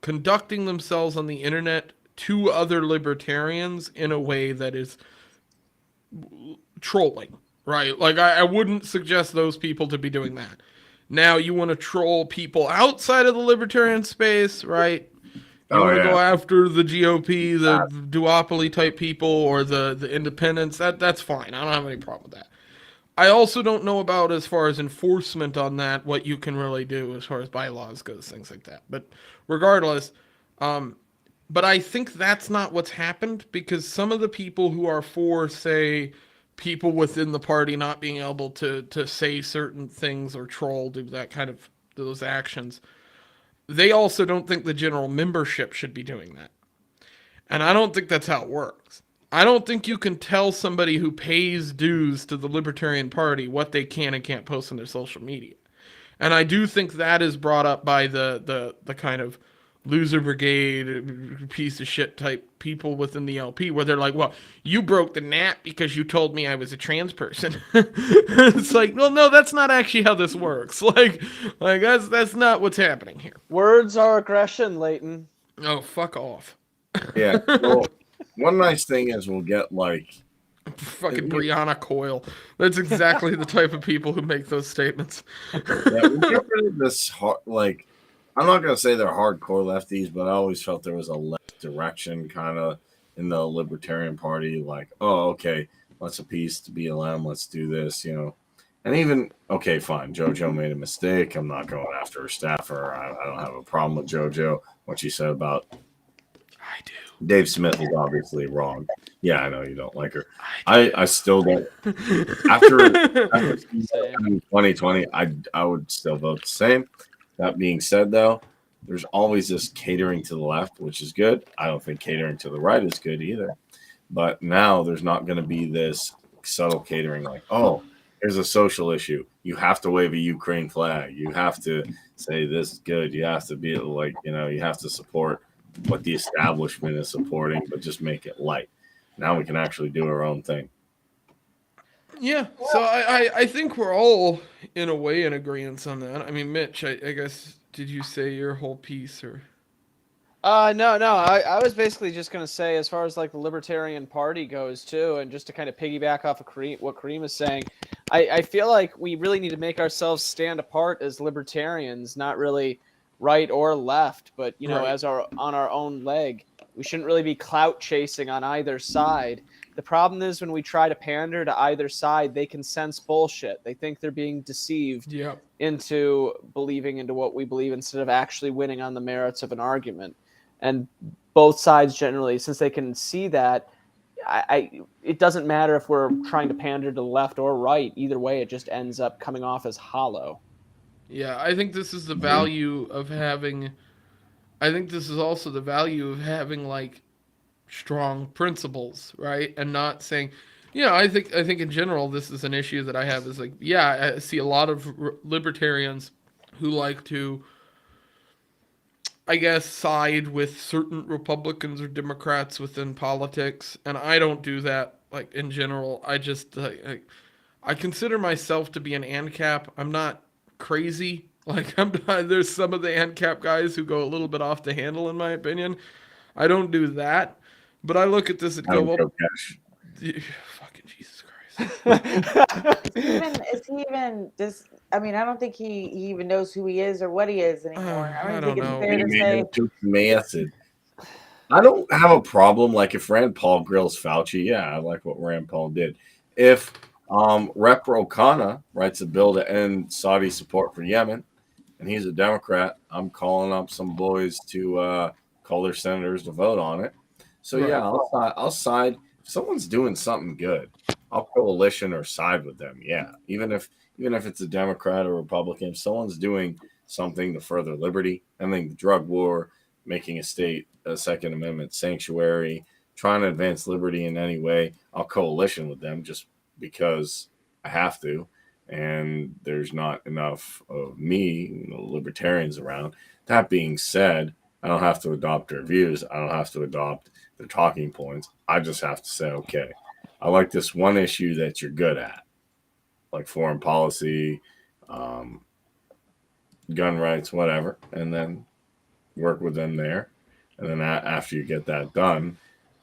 conducting themselves on the internet to other libertarians in a way that is trolling, right? Like, I wouldn't suggest those people to be doing that. Now, you want to troll people outside of the libertarian space, right? You want to go after the GOP, the duopoly type people, or the independents. That's fine. I don't have any problem with that. I also don't know about, as far as enforcement on that, what you can really do as far as bylaws goes, things like that. But regardless, But I think that's not what's happened, because some of the people who are for, say, people within the party not being able to say certain things or troll, do that kind of those actions, they also don't think the general membership should be doing that. And I don't think that's how it works. I don't think you can tell somebody who pays dues to the Libertarian Party what they can and can't post on their social media. And I do think that is brought up by the kind of loser brigade, piece of shit type people within the LP, where they're like, well, you broke the nap because you told me I was a trans person. It's like, well, no, that's not actually how this works. Like that's not what's happening here. Words are aggression, Leighton. Oh, fuck off. Yeah. Well, one nice thing is we'll get like Fucking Brianna Coyle. That's exactly the type of people who make those statements. yeah, we'll get rid of this like I'm not gonna say they're hardcore lefties, but I always felt there was a left direction kind of in the Libertarian Party. Like, oh, okay, let's appease to BLM, let's do this, you know. And even okay, fine, JoJo made a mistake. I'm not going after her staffer. I don't have a problem with JoJo. What she said about I do. Dave Smith is obviously wrong. Yeah, I know you don't like her. I still don't. After 2020, I would still vote the same. That being said, though, there's always this catering to the left, which is good. I don't think catering to the right is good either. But now there's not going to be this subtle catering like, oh, here's a social issue. You have to wave a Ukraine flag. You have to say this is good. You have to be like, you know, you have to support what the establishment is supporting, but just make it light. Now we can actually do our own thing. Yeah, so I think we're all in a way in agreement on that. I mean, Mitch, I guess, did you say your whole piece or? No. I was basically just going to say, as far as like the Libertarian Party goes too, and just to kind of piggyback off of what Kareem is saying, I feel like we really need to make ourselves stand apart as libertarians, not really right or left, but you know, Right. as on our own leg. We shouldn't really be clout chasing on either side. The problem is when we try to pander to either side, they can sense bullshit. They think they're being deceived Yeah. into believing into what we believe instead of actually winning on the merits of an argument. And both sides generally, since they can see that, it doesn't matter if we're trying to pander to the left or right. Either way, it just ends up coming off as hollow. Yeah, I think this is the value of having. I think this is also the value of having like strong principles, right? And not saying, I think in general this is an issue that I have is like, yeah, I see a lot of libertarians who like to, I guess, side with certain Republicans or Democrats within politics, and I don't do that. Like in general, I just I consider myself to be an ANCAP. I'm not crazy. Like I'm not, there's some of the ANCAP guys who go a little bit off the handle in my opinion. I don't do that, but I look at this and I go, don't well, go cash. fucking Jesus Christ. Is he even just? I mean, I don't think he even knows who he is or what he is anymore. I I don't don't think know. it's fair to say. Took some acid. I don't have a problem. Like if Rand Paul grills Fauci, yeah, I like what Rand Paul did. If Rep. O'Connor writes a bill to end Saudi support for Yemen, and he's a Democrat, I'm calling up some boys to call their senators to vote on it. So Right. yeah, I'll side. If someone's doing something good, I'll coalition or side with them. Yeah, even if it's a Democrat or Republican, if someone's doing something to further liberty, I think the drug war, making a state a Second Amendment sanctuary, trying to advance liberty in any way, I'll coalition with them just because I have to. And there's not enough of me, libertarians around. That being said, I don't have to adopt their views. I don't have to adopt their talking points. I just have to say, okay, I like this one issue that you're good at, like foreign policy, gun rights, whatever, and then work with them there. And then after you get that done,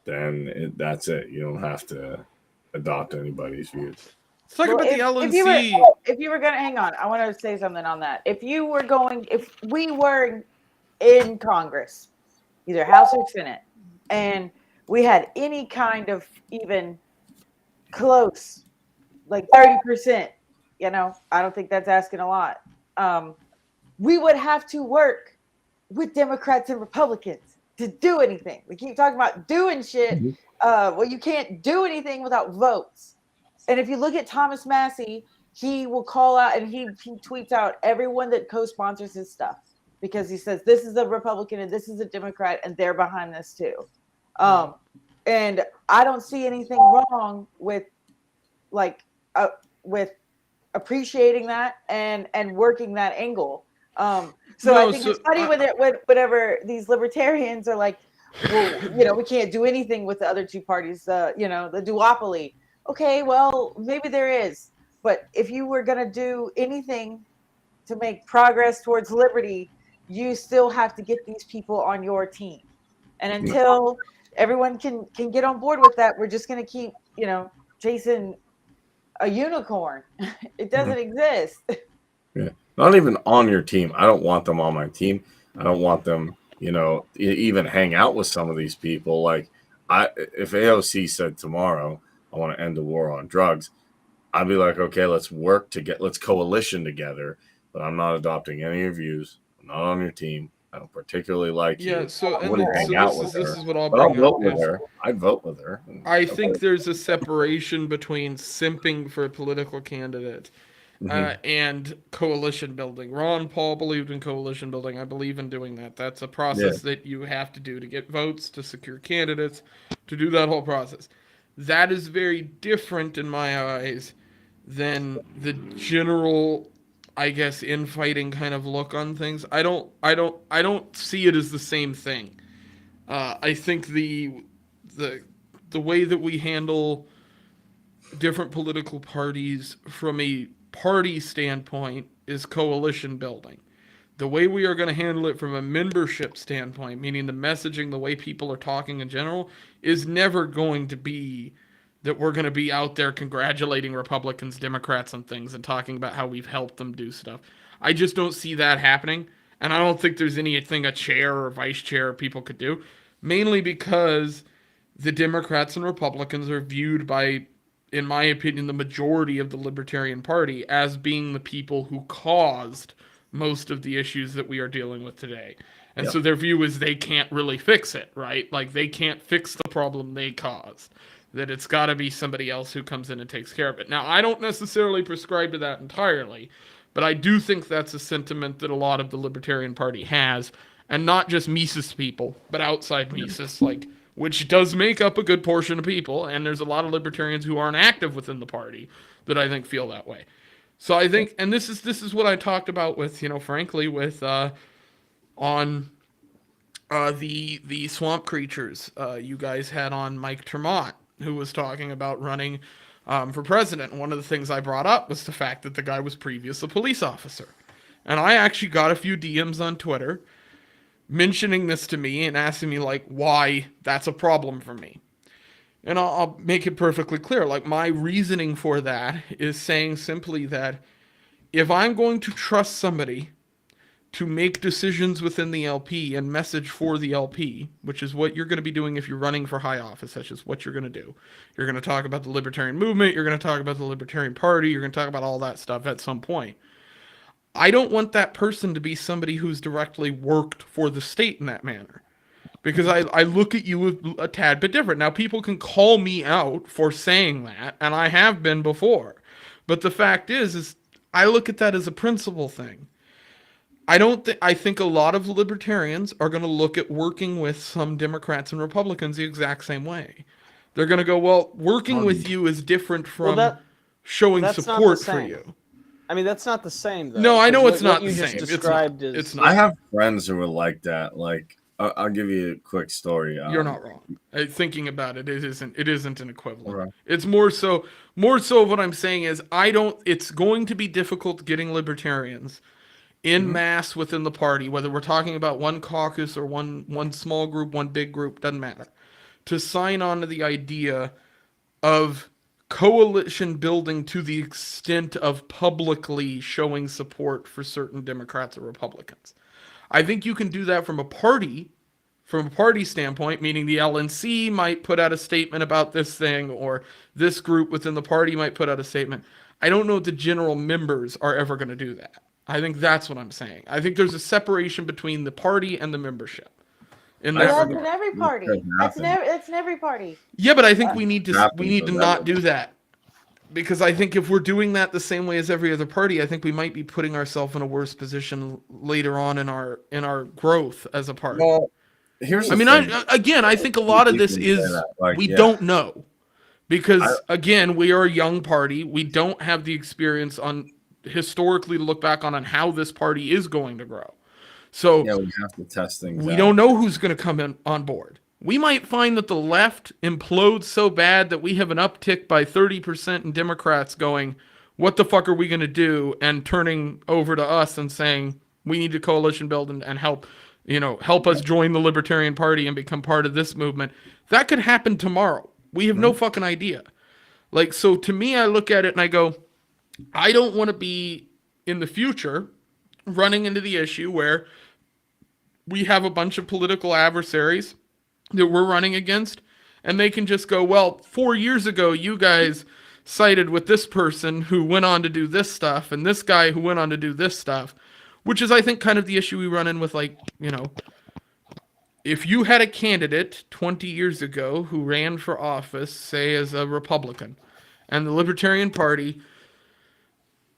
then that's it. You don't have to adopt anybody's views. Let's talk about the LNC. If you were gonna hang on, I want to say something on that. If we were in Congress, either House or Senate, and we had any kind of even close, like 30%, I don't think that's asking a lot. We would have to work with Democrats and Republicans. to do anything. We keep talking about doing shit. Well, you can't do anything without votes. And if you look at Thomas Massey, he will call out and he tweets out everyone that co-sponsors his stuff because he says this is a Republican and this is a Democrat and they're behind this too. And I don't see anything wrong with with appreciating that and working that angle. So I think it's funny whenever these libertarians are like, well, we can't do anything with the other two parties, the duopoly. Okay, well, maybe there is. But if you were going to do anything to make progress towards liberty, you still have to get these people on your team. And until everyone can get on board with that, we're just going to keep, chasing a unicorn. It doesn't exist. Yeah. Not even on your team. I don't want them on my team. I don't want them, even hang out with some of these people. Like, if AOC said tomorrow, I want to end the war on drugs, I'd be like, okay, let's coalition together. But I'm not adopting any of your views. I'm not on your team. I don't particularly like you. Yeah, so I wouldn't hang out with this her. is what I'll But I'll bring vote up. with her. I'd vote with her. I think there's a separation between simping for a political candidate and coalition building. Ron Paul believed in coalition building. I believe in doing that. That's a process that you have to do to get votes, to secure candidates, to do that whole process. That is very different in my eyes than the general, I guess, infighting kind of look on things. I don't see it as the same thing. I think the way that we handle different political parties from a party standpoint is coalition building. The way we are going to handle it from a membership standpoint, meaning the messaging, the way people are talking in general, is never going to be that we're going to be out there congratulating Republicans, Democrats on things and talking about how we've helped them do stuff. I just don't see that happening. And I don't think there's anything a chair or vice chair people could do, mainly because the Democrats and Republicans are viewed by, in my opinion, the majority of the Libertarian Party as being the people who caused most of the issues that we are dealing with today. And so their view is they can't really fix it, right? Like, they can't fix the problem they caused. That it's got to be somebody else who comes in and takes care of it. Now, I don't necessarily prescribe to that entirely, but I do think that's a sentiment that a lot of the Libertarian Party has, and not just Mises people, but outside Mises, which does make up a good portion of people, and there's a lot of Libertarians who aren't active within the party that I think feel that way. So I think, and this is what I talked about with, frankly, with on the Swamp Creatures. You guys had on Mike Termont, who was talking about running for president. And one of the things I brought up was the fact that the guy was previously a police officer. And I actually got a few DMs on Twitter mentioning this to me and asking me, why that's a problem for me. And I'll make it perfectly clear. My reasoning for that is saying simply that if I'm going to trust somebody to make decisions within the LP and message for the LP, which is what you're going to be doing if you're running for high office. That's just what you're going to do. You're going to talk about the Libertarian movement. You're going to talk about the Libertarian Party. You're going to talk about all that stuff at some point. I don't want that person to be somebody who's directly worked for the state in that manner. Because I look at you a tad bit different. Now, people can call me out for saying that, and I have been before. But the fact is I look at that as a principle thing. I think a lot of libertarians are going to look at working with some Democrats and Republicans the exact same way. They're going to go, well, working with you is different from showing support for you. I mean, that's not the same, though. No, I know it's not the the same. Just described it's not. I have friends who are like that. I'll give you a quick story. You're not wrong. Thinking about it, it isn't an equivalent. Right. It's more so what I'm saying is it's going to be difficult getting libertarians in mass within the party, whether we're talking about one caucus or one small group, one big group, doesn't matter, to sign on to the idea of coalition building to the extent of publicly showing support for certain Democrats or Republicans. I think you can do that from a party standpoint, meaning the LNC might put out a statement about this thing, or this group within the party might put out a statement. I don't know if the general members are ever going to do that. I think that's what I'm saying. I think there's a separation between the party and the membership. in Well, that that's regard. in every party. That's in every party. Yeah, but I think we need to Happens, not do that. Because I think if we're doing that the same way as every other party, I think we might be putting ourselves in a worse position later on in our growth as a party. Well, here's the I mean, thing. I think a lot of this People say is that, like, we yeah. don't know. Because again, we are a young party. We don't have the experience on historically to look back on how this party is going to grow. So Yeah, we have to test things we out. don't know who's going to come in on board. We might find that the left implodes so bad that we have an uptick by 30% in Democrats going, what the fuck are we going to do? And turning over to us and saying, we need to coalition build and help, help us join the Libertarian Party and become part of this movement. That could happen tomorrow. We have no fucking idea. Like, so to me, I look at it and I go, I don't want to be in the future running into the issue where we have a bunch of political adversaries that we're running against, and they can just go, well, 4 years ago, you guys sided with this person who went on to do this stuff, and this guy who went on to do this stuff, which is, I think, kind of the issue we run in with, like, if you had a candidate 20 years ago who ran for office, say as a Republican, and the Libertarian Party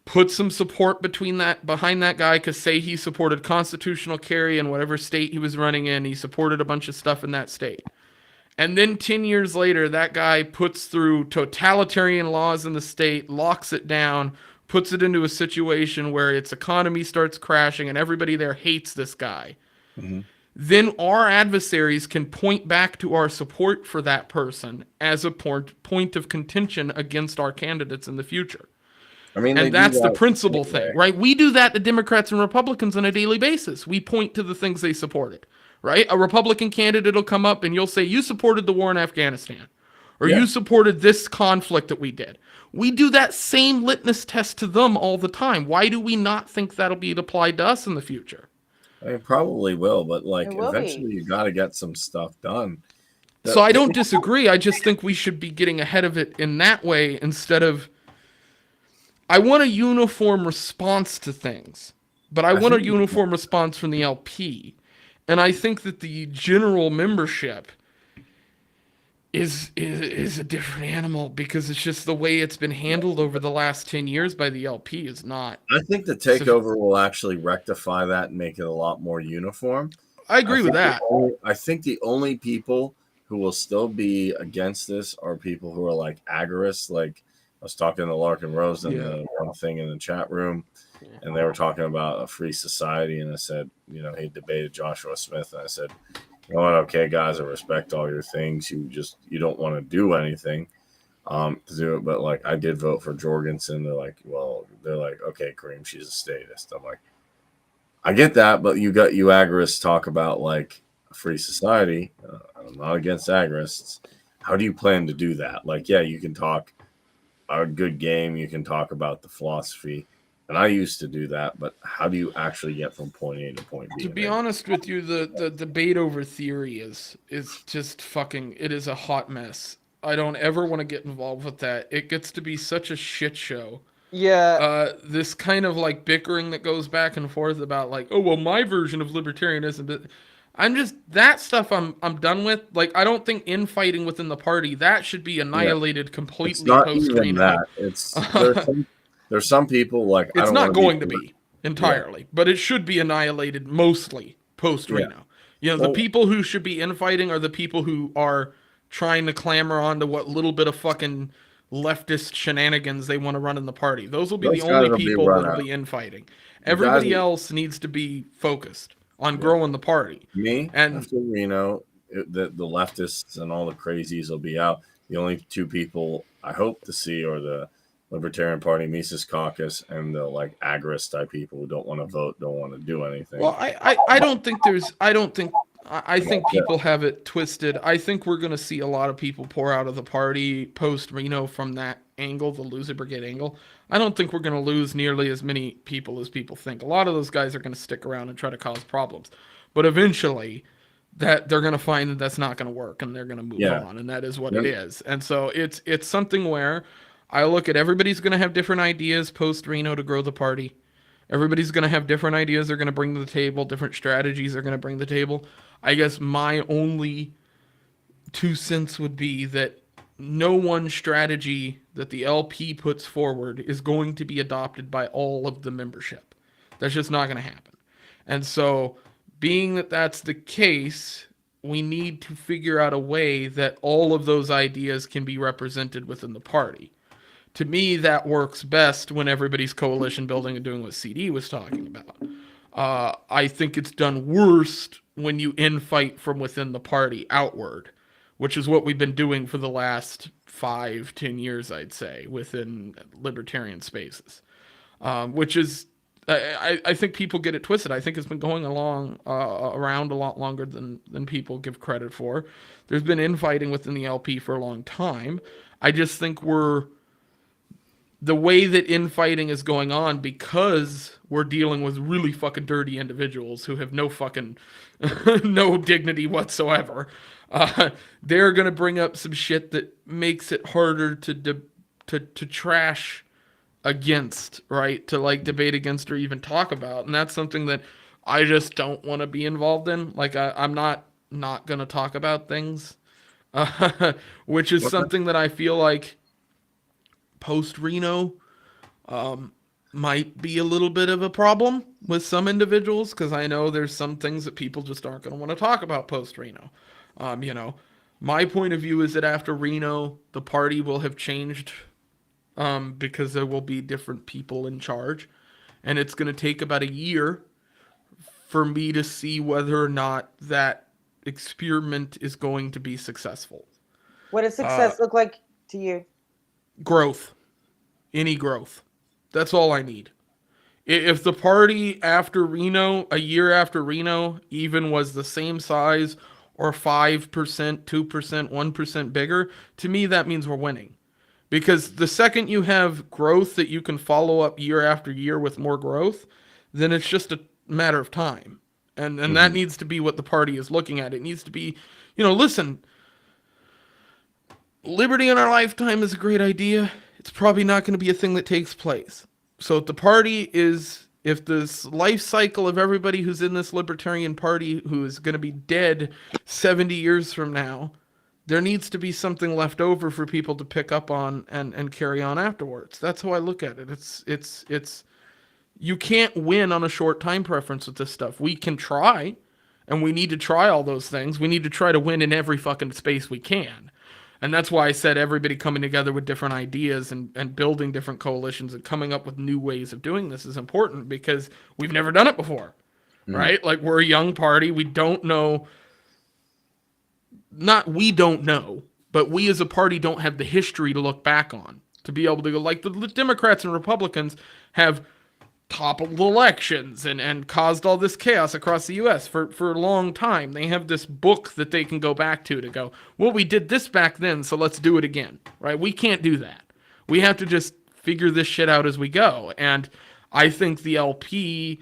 put some support behind that guy, because say he supported constitutional carry in whatever state he was running in, he supported a bunch of stuff in that state. And then 10 years later, that guy puts through totalitarian laws in the state, locks it down, puts it into a situation where its economy starts crashing and everybody there hates this guy. Mm-hmm. Then our adversaries can point back to our support for that person as a point of contention against our candidates in the future. I mean, and that's the principal anyway. thing, right? We do that to Democrats and Republicans on a daily basis. We point to the things they supported, right? A Republican candidate will come up and you'll say, you supported the war in Afghanistan, or you supported this conflict that we did. We do that same litmus test to them all the time. Why do we not think that'll be applied to us in the future? It probably will, but like It will eventually you got to get some stuff done. So I don't disagree. I just think we should be getting ahead of it in that way instead of... I want a uniform response to things, but I want a uniform response from the LP. And I think that the general membership is a different animal because it's just the way it's been handled over the last 10 years by the LP is not. I think the takeover will actually rectify that and make it a lot more uniform. I agree with that. I think the only people who will still be against this are people who are like agorists. Like I was talking to Larkin Rose and the one thing in the chat room, and they were talking about a free society. And I said, he debated Joshua Smith. And I said, okay, guys, I respect all your things. You don't want to do anything to do it. But like, I did vote for Jorgensen. They're like, okay, Kareem, she's a statist. I'm like, I get that, but you agorists talk about like a free society. I'm not against agorists. How do you plan to do that? Like, yeah, you can talk a good game. You can talk about the philosophy. And I used to do that, but how do you actually get from point A to point B? To be honest with you, the debate over theory is just fucking, it is a hot mess. I don't ever want to get involved with that. It gets to be such a shit show. Yeah. This kind of like bickering that goes back and forth about like, oh, well, my version of libertarianism, but that stuff I'm done with. Like, I don't think infighting within the party, that should be annihilated completely. It's not even that. There's some people like it's not going to be entirely, but it should be annihilated mostly post Reno. The people who should be infighting are the people who are trying to clamor onto what little bit of fucking leftist shenanigans they want to run in the party. Those will be the only people that will be infighting. Everybody else needs to be focused on growing the party. And after Reno, the leftists and all the crazies will be out. The only two people I hope to see are the Libertarian Party, Mises Caucus, and the like agorist type people who don't want to vote, don't want to do anything. Well, I think people have it twisted. I think we're going to see a lot of people pour out of the party post Reno from that angle, the loser brigade angle. I don't think we're going to lose nearly as many people as people think. A lot of those guys are going to stick around and try to cause problems. But eventually, that they're going to find that that's not going to work, and they're going to move on, and that is what it is. And so it's something where I look at everybody's going to have different ideas post Reno to grow the party. Everybody's going to have different ideas they're going to bring to the table, different strategies they're going to bring to the table. I guess my only 2 cents would be that no one strategy that the LP puts forward is going to be adopted by all of the membership. That's just not going to happen. And so, being that that's the case, we need to figure out a way that all of those ideas can be represented within the party. To me, that works best when everybody's coalition building and doing what CD was talking about. I think it's done worst when you infight from within the party outward, which is what we've been doing for the last 5-10 years, I'd say, within libertarian spaces. Which is, I think people get it twisted. I think it's been going along around a lot longer than people give credit for. There's been infighting within the LP for a long time. I just think the way that infighting is going on, because we're dealing with really fucking dirty individuals who have no fucking no dignity whatsoever, they're gonna bring up some shit that makes it harder to trash against, right? To like debate against or even talk about, and that's something that I just don't want to be involved in. Like I'm not gonna talk about things, which is something that I feel like post Reno might be a little bit of a problem with some individuals, because I know there's some things that people just aren't going to want to talk about post Reno. My point of view is that after Reno, the party will have changed because there will be different people in charge, and it's going to take about a year for me to see whether or not that experiment is going to be successful. What does success look like to you? Growth. Any growth. That's all I need. If the party after Reno, a year after Reno, even was the same size or 5%, 2%, 1% bigger, to me that means we're winning. Because the second you have growth that you can follow up year after year with more growth, then it's just a matter of time. And that needs to be what the party is looking at. It needs to be, listen, liberty in our lifetime is a great idea. It's probably not going to be a thing that takes place. So if the party is, if this life cycle of everybody who's in this libertarian party who is going to be dead 70 years from now, there needs to be something left over for people to pick up on and carry on afterwards. That's how I look at it. It's you can't win on a short time preference with this stuff. We can try, and we need to try all those things. We need to try to win in every fucking space we can. And that's why I said everybody coming together with different ideas and building different coalitions and coming up with new ways of doing this is important, because we've never done it before, right? Like, we're a young party. We don't know. Not we don't know, but we as a party don't have the history to look back on to be able to go, like the Democrats and Republicans have toppled elections and caused all this chaos across the U.S. for a long time. They have this book that they can go back to go, well, we did this back then, so let's do it again, right? We can't do that. We have to just figure this shit out as we go. And I think the LP,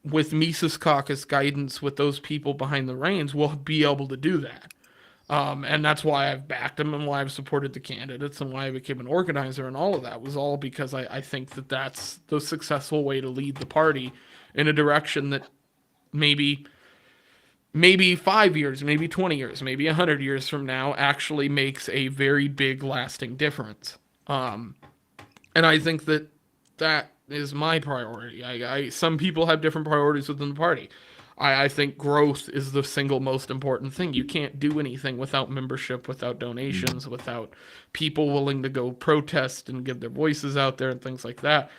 with Mises Caucus guidance, with those people behind the reins, will be able to do that. And that's why I've backed them and why I've supported the candidates and why I became an organizer, and all of that was all because I think that that's the successful way to lead the party in a direction that maybe 5 years, maybe 20 years, maybe 100 years from now actually makes a very big lasting difference. And I think that is my priority. Some people have different priorities within the party. I think growth is the single most important thing. You can't do anything without membership, without donations, without people willing to go protest and get their voices out there and things like that.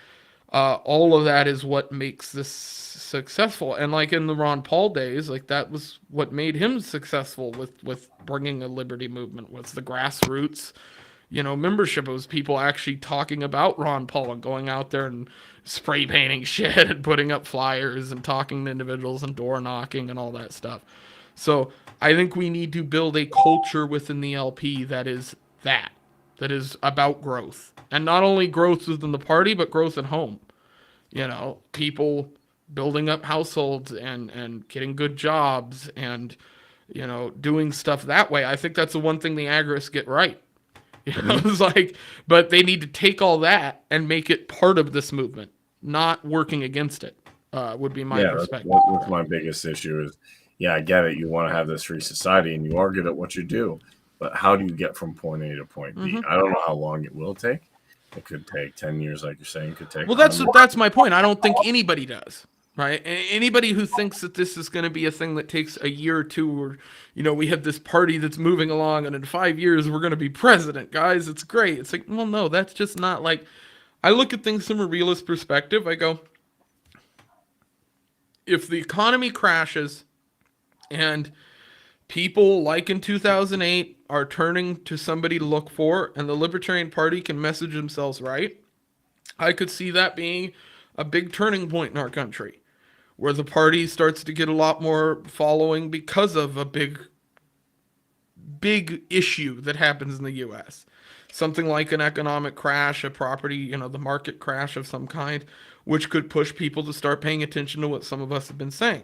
All of that is what makes this successful. And like in the Ron Paul days, like that was what made him successful with bringing a liberty movement, was the grassroots, membership. It was people actually talking about Ron Paul and going out there and spray painting shit and putting up flyers and talking to individuals and door knocking and all that stuff. So I think we need to build a culture within the LP that is about growth, and not only growth within the party, but growth at home. People building up households and getting good jobs and, doing stuff that way. I think that's the one thing the agorists get right. It's like, but they need to take all that and make it part of this movement. not working against it. Would be my perspective. That's my biggest issue is, I get it. You want to have this free society and you are good at what you do, but how do you get from point A to point B? I don't know how long it will take. It could take 10 years, like you're saying. It could take. Well, that's my point. I don't think anybody does. Right? Anybody who thinks that this is going to be a thing that takes a year or two, or, we have this party that's moving along and in 5 years we're going to be president, guys, it's great. It's like, well, no, that's just not like, I look at things from a realist perspective. I go, if the economy crashes and people, like in 2008, are turning to somebody to look for, and the Libertarian Party can message themselves right, I could see that being a big turning point in our country, where the party starts to get a lot more following because of a big issue that happens in the U.S. Something like an economic crash, a property, the market crash of some kind, which could push people to start paying attention to what some of us have been saying.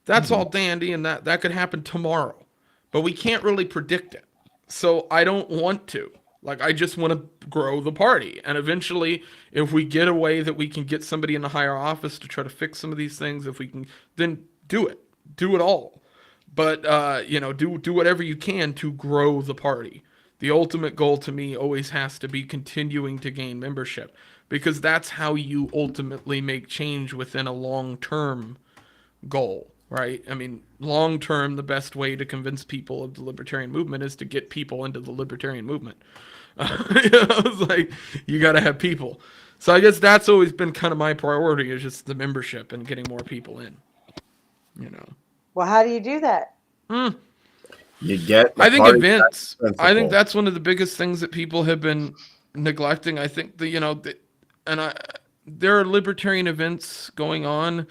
That's all dandy, and that could happen tomorrow. But we can't really predict it. So I don't want to. Like, I just want to grow the party. And eventually, if we get a way that we can get somebody in a higher office to try to fix some of these things, if we can, then do it. Do it all. But, do whatever you can to grow the party. The ultimate goal to me always has to be continuing to gain membership, because that's how you ultimately make change within a long-term goal, right? I mean, long-term, the best way to convince people of the libertarian movement is to get people into the libertarian movement. It's like, you got to have people. So I guess that's always been kind of my priority, is just the membership and getting more people in, Well, how do you do that? You get. I think events. I think that's one of the biggest things that people have been neglecting. I think there are libertarian events going on,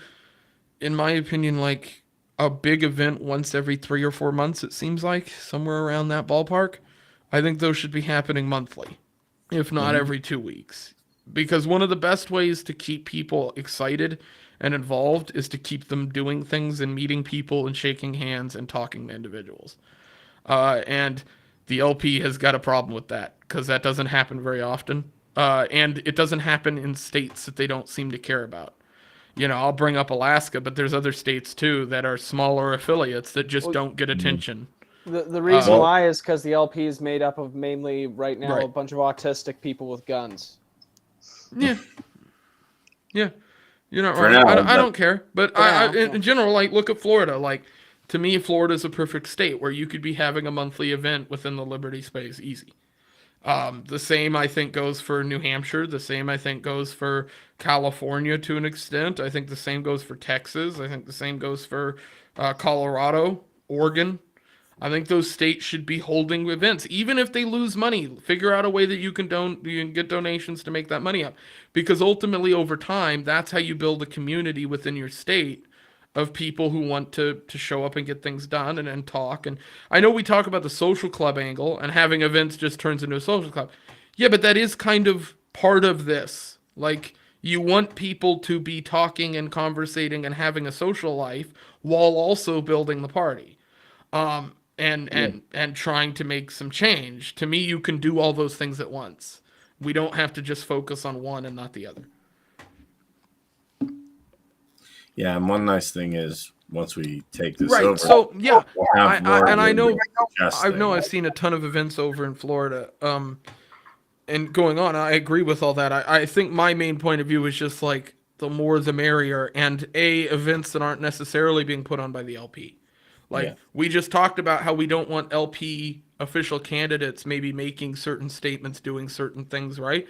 in my opinion, like a big event once every 3 or 4 months, it seems like, somewhere around that ballpark. I think those should be happening monthly, if not every 2 weeks. Because one of the best ways to keep people excited and involved is to keep them doing things and meeting people and shaking hands and talking to individuals. And the LP has got a problem with that, because that doesn't happen very often. And it doesn't happen in states that they don't seem to care about. I'll bring up Alaska, but there's other states too that are smaller affiliates that just don't get attention. The reason why is because the LP is made up of mainly right now a bunch of autistic people with guns. Yeah. You're not right. I don't care. But in general, like, look at Florida. Like, to me, Florida is a perfect state where you could be having a monthly event within the liberty space easy. The same, I think, goes for New Hampshire. The same, I think, goes for California to an extent. I think the same goes for Texas. I think the same goes for Colorado, Oregon. I think those states should be holding events, even if they lose money. Figure out a way that you can get donations to make that money up, because ultimately, over time, that's how you build a community within your state of people who want to show up and get things done and talk. And I know we talk about the social club angle, and having events just turns into a social club. Yeah, but that is kind of part of this. Like, you want people to be talking and conversating and having a social life while also building the party. And trying to make some change. To me, you can do all those things at once. We don't have to just focus on one and not the other. Yeah, and one nice thing is, once we take this right. over, So yeah, we'll have more I know thing. I've seen a ton of events over in Florida, and going on. I agree with all that. I think my main point of view is just like, the more the merrier, and events that aren't necessarily being put on by the LP. Like, we just talked about how we don't want LP official candidates maybe making certain statements, doing certain things, right?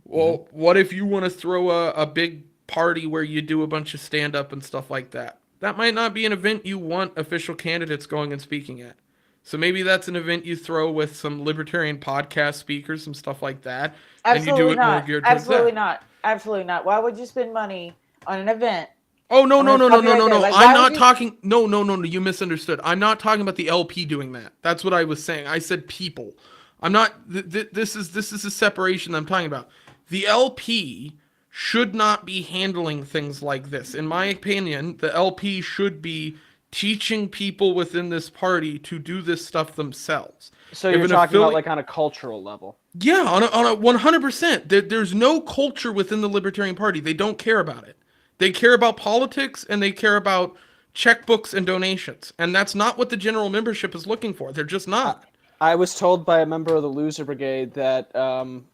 Well, what if you want to throw a big party where you do a bunch of stand-up and stuff like that? That might not be an event you want official candidates going and speaking at. So maybe that's an event you throw with some libertarian podcast speakers, some stuff like that. Absolutely and you do it not. more geared towards Absolutely that. not. Absolutely not. Why would you spend money on an event? Oh, no. Like, I'm not talking. No. You misunderstood. I'm not talking about the LP doing that. That's what I was saying. I said people. I'm not. This is a separation that I'm talking about. The LP should not be handling things like this. In my opinion, the LP should be teaching people within this party to do this stuff themselves. So If you're an talking about affili- like on a cultural level. Yeah, on a 100%. There's no culture within the Libertarian Party. They don't care about it. They care about politics and they care about checkbooks and donations. And that's not what the general membership is looking for. They're just not. I was told by a member of the Loser Brigade that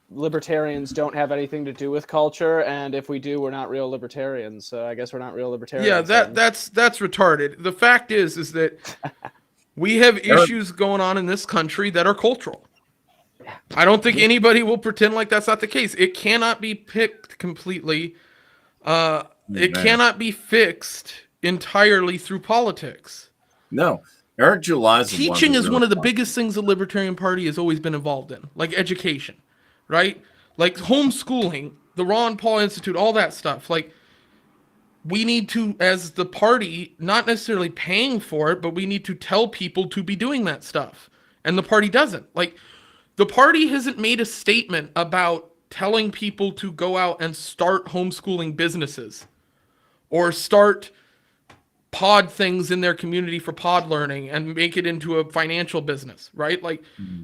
libertarians don't have anything to do with culture, and if we do, we're not real libertarians. So I guess we're not real libertarians. Yeah, then. that's retarded. The fact is that we have issues going on in this country that are cultural. I don't think anybody will pretend like that's not the case. It cannot be picked completely. It cannot be fixed entirely through politics. No. Eric July's Teaching is one of the biggest things the Libertarian Party has always been involved in, like education, right? Like homeschooling, the Ron Paul Institute, all that stuff. Like, we need to, as the party, not necessarily paying for it, but we need to tell people to be doing that stuff. And the party doesn't. Like, the party hasn't made a statement about telling people to go out and start homeschooling businesses or start pod things in their community for pod learning and make it into a financial business, right? Like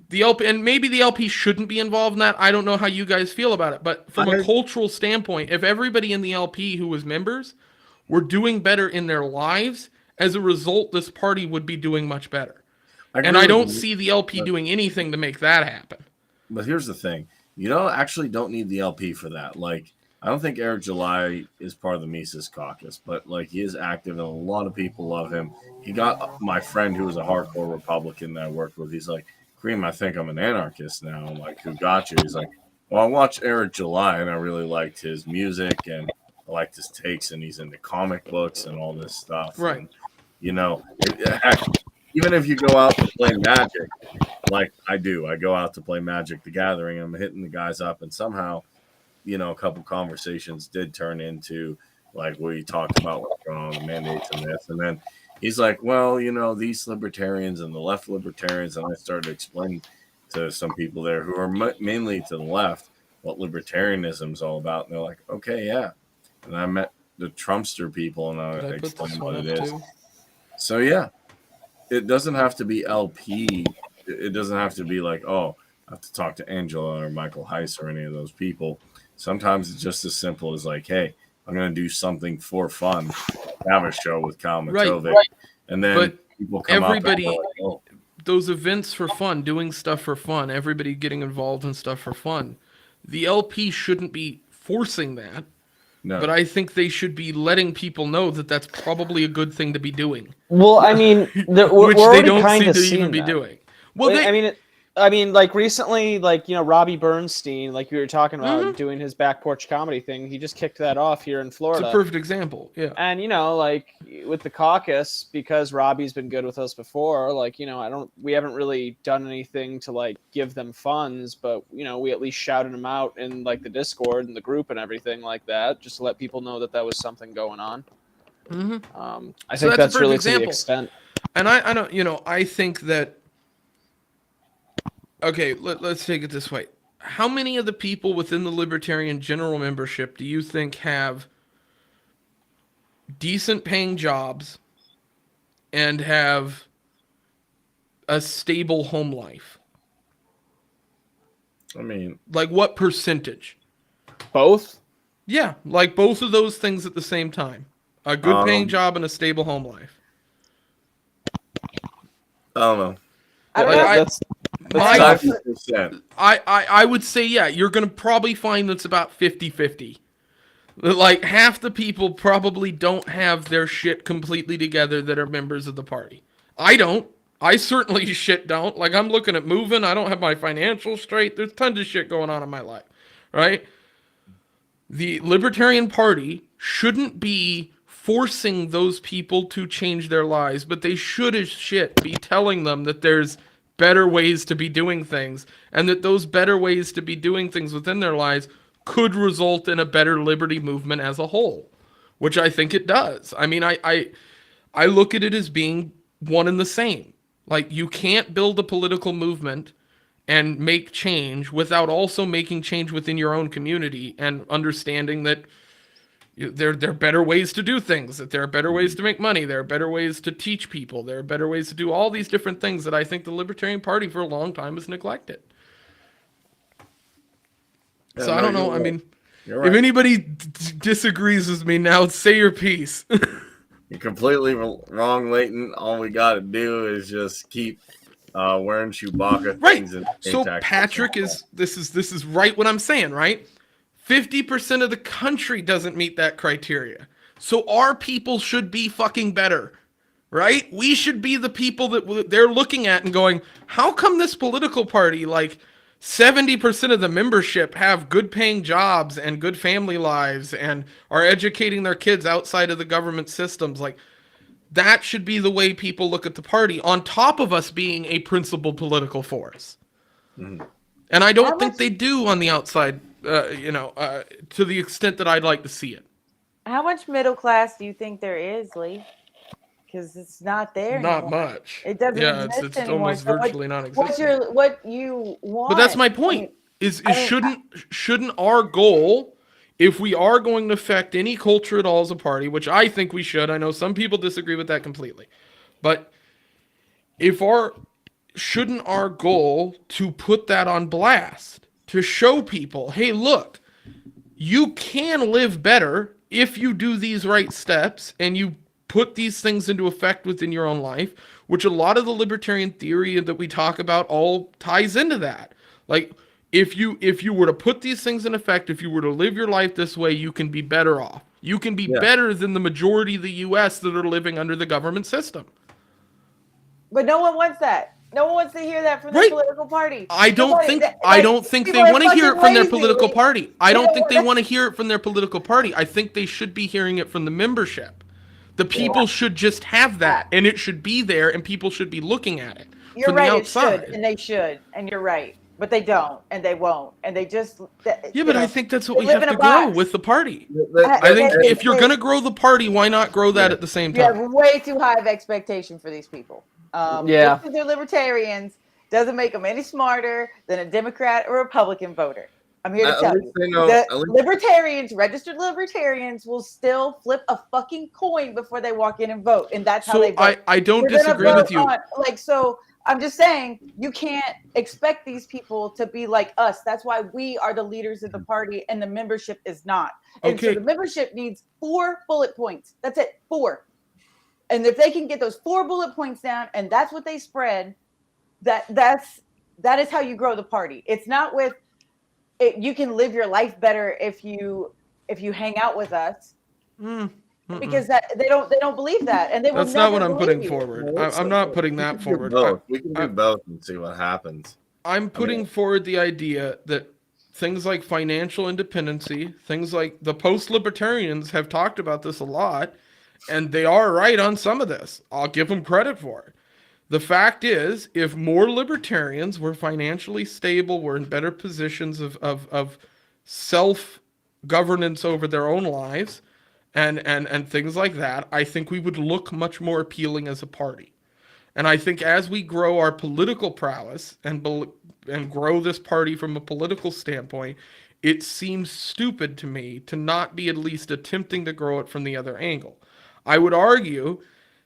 the LP, and maybe the LP shouldn't be involved in that. I don't know how you guys feel about it, but from a cultural standpoint, if everybody in the LP who was members were doing better in their lives, as a result, this party would be doing much better. And I don't see the LP doing anything to make that happen. But here's the thing. You don't need the LP for that. Like, I don't think Eric July is part of the Mises caucus, but like he is active and a lot of people love him. He got my friend who was a hardcore Republican that I worked with. He's like, Cream, I think I'm an anarchist now. I'm like, who got you? He's like, well, I watched Eric July and I really liked his music and I liked his takes and he's into comic books and all this stuff. Right. And, even if you go out to play Magic, like I do, I go out to play Magic the Gathering. I'm hitting the guys up and somehow a couple conversations did turn into like we talked about what's going on with the mandates and this. And then he's like, well, these libertarians and the left libertarians. And I started explaining to some people there who are mainly to the left what libertarianism is all about. And they're like, okay, yeah. And I met the Trumpster people and I explained what it is. Too? So, yeah, it doesn't have to be LP. It doesn't have to be like, oh, I have to talk to Angela or Michael Heiss or any of those people. Sometimes it's just as simple as like, hey, I'm going to do something for fun, have a show with Kyle Matovich, and then people come everybody, up and like, oh. Those events for fun, doing stuff for fun, everybody getting involved in stuff for fun. The LP shouldn't be forcing that, but I think they should be letting people know that that's probably a good thing to be doing. Well, I mean, we're which already they don't kind seem of to seeing even be that. doing. Well, I mean, like recently, like, Robbie Bernstein, like we were talking about doing his back porch comedy thing. He just kicked that off here in Florida. It's a perfect example. Yeah. And, like with the caucus, because Robbie's been good with us before, like, we haven't really done anything to like give them funds, but, we at least shouted them out in like the Discord and the group and everything like that, just to let people know that was something going on. I think that's really to the extent. And I don't, I think that, okay, let's take it this way. How many of the people within the Libertarian general membership do you think have decent paying jobs and have a stable home life? I mean, like what percentage? Both? Yeah, like both of those things at the same time. A good paying job and a stable home life. I don't know. That's 90%. I would say, yeah, you're going to probably find that's about 50-50. Like, half the people probably don't have their shit completely together that are members of the party. I don't. I certainly don't. Like, I'm looking at moving. I don't have my financials straight. There's tons of shit going on in my life, right? The Libertarian Party shouldn't be forcing those people to change their lives, but they should as shit be telling them that there's better ways to be doing things, and that those better ways to be doing things within their lives could result in a better liberty movement as a whole, which I think it does. I mean, I look at it as being one and the same. Like, you can't build a political movement and make change without also making change within your own community and understanding that There are better ways to do things, that there are better ways to make money, there are better ways to teach people, there are better ways to do all these different things that I think the Libertarian Party for a long time has neglected. Yeah, So I no, don't know. you're I right. mean, You're right. if anybody disagrees with me now, say your piece. You're completely wrong, Leighton. All we got to do is just keep wearing Chewbacca Right. things. And So ATAC. Patrick this is right what I'm saying, right? 50% of the country doesn't meet that criteria. So our people should be fucking better, right? We should be the people that they're looking at and going, how come this political party, like 70% of the membership, have good paying jobs and good family lives and are educating their kids outside of the government systems? Like, that should be the way people look at the party, on top of us being a principal political force. Mhm. And I don't How think much- they do on the outside, to the extent that I'd like to see it. How much middle class do you think there is, Lee? Because it's not there Not anymore. much. It doesn't Yeah, exist it's anymore. almost So virtually what's non-existent. what you want? But that's my point. Shouldn't our goal, if we are going to affect any culture at all as a party, which I think we should, I know some people disagree with that completely, but shouldn't our goal to put that on blast, to show people, hey, look, you can live better if you do these right steps and you put these things into effect within your own life, which a lot of the libertarian theory that we talk about all ties into that. Like, if you were to put these things in effect, if you were to live your life this way, you can be better off. You can be Yeah. better than the majority of the US that are living under the government system. But no one wants that. No one wants to hear that from their Right. political party. I don't Nobody- think that- I like, don't think they people are want to hear it fucking from their lazy, political Lee. party. I They don't don't think they wanna- want to hear it from their political party. I think they should be hearing it from the membership. The people should just have that, and it should be there, and people should be looking at it You're from right. the It outside. should, and they should, and you're right. But they don't, and they won't, and they just. Yeah, but I think that's what they we live have in to a grow box. with the party. That- I think that- if you're going to grow the party, why not grow that at the same You have time? way too high of expectation for these people. Yeah. Just because they're libertarians doesn't make them any smarter than a Democrat or Republican voter. I'm here to At tell least you. they know- The at least- libertarians, registered libertarians, will still flip a fucking coin before they walk in and vote, and that's how So they vote. I don't You're gonna disagree with vote you. so I'm just saying, you can't expect these people to be like us. That's why we are the leaders of the party, and the membership is not. And so Okay. the membership needs 4 bullet points. That's it, 4. And if they can get those 4 bullet points down, and that's what they spread, that is how you grow the party. It's not with it, you can live your life better if you hang out with us, because that they don't believe that, and they will That's not what never I'm putting believe you. forward. Well, I'm not putting we that can do forward. both. We can do I- both and see what happens. I'm putting forward the idea that things like financial independency, things like the post-libertarians have talked about this a lot, and they are right on some of this. I'll give them credit for it. The fact is, if more libertarians were financially stable, were in better positions of self-governance over their own lives, and things like that, I think we would look much more appealing as a party. And I think as we grow our political prowess and grow this party from a political standpoint, it seems stupid to me to not be at least attempting to grow it from the other angle. I would argue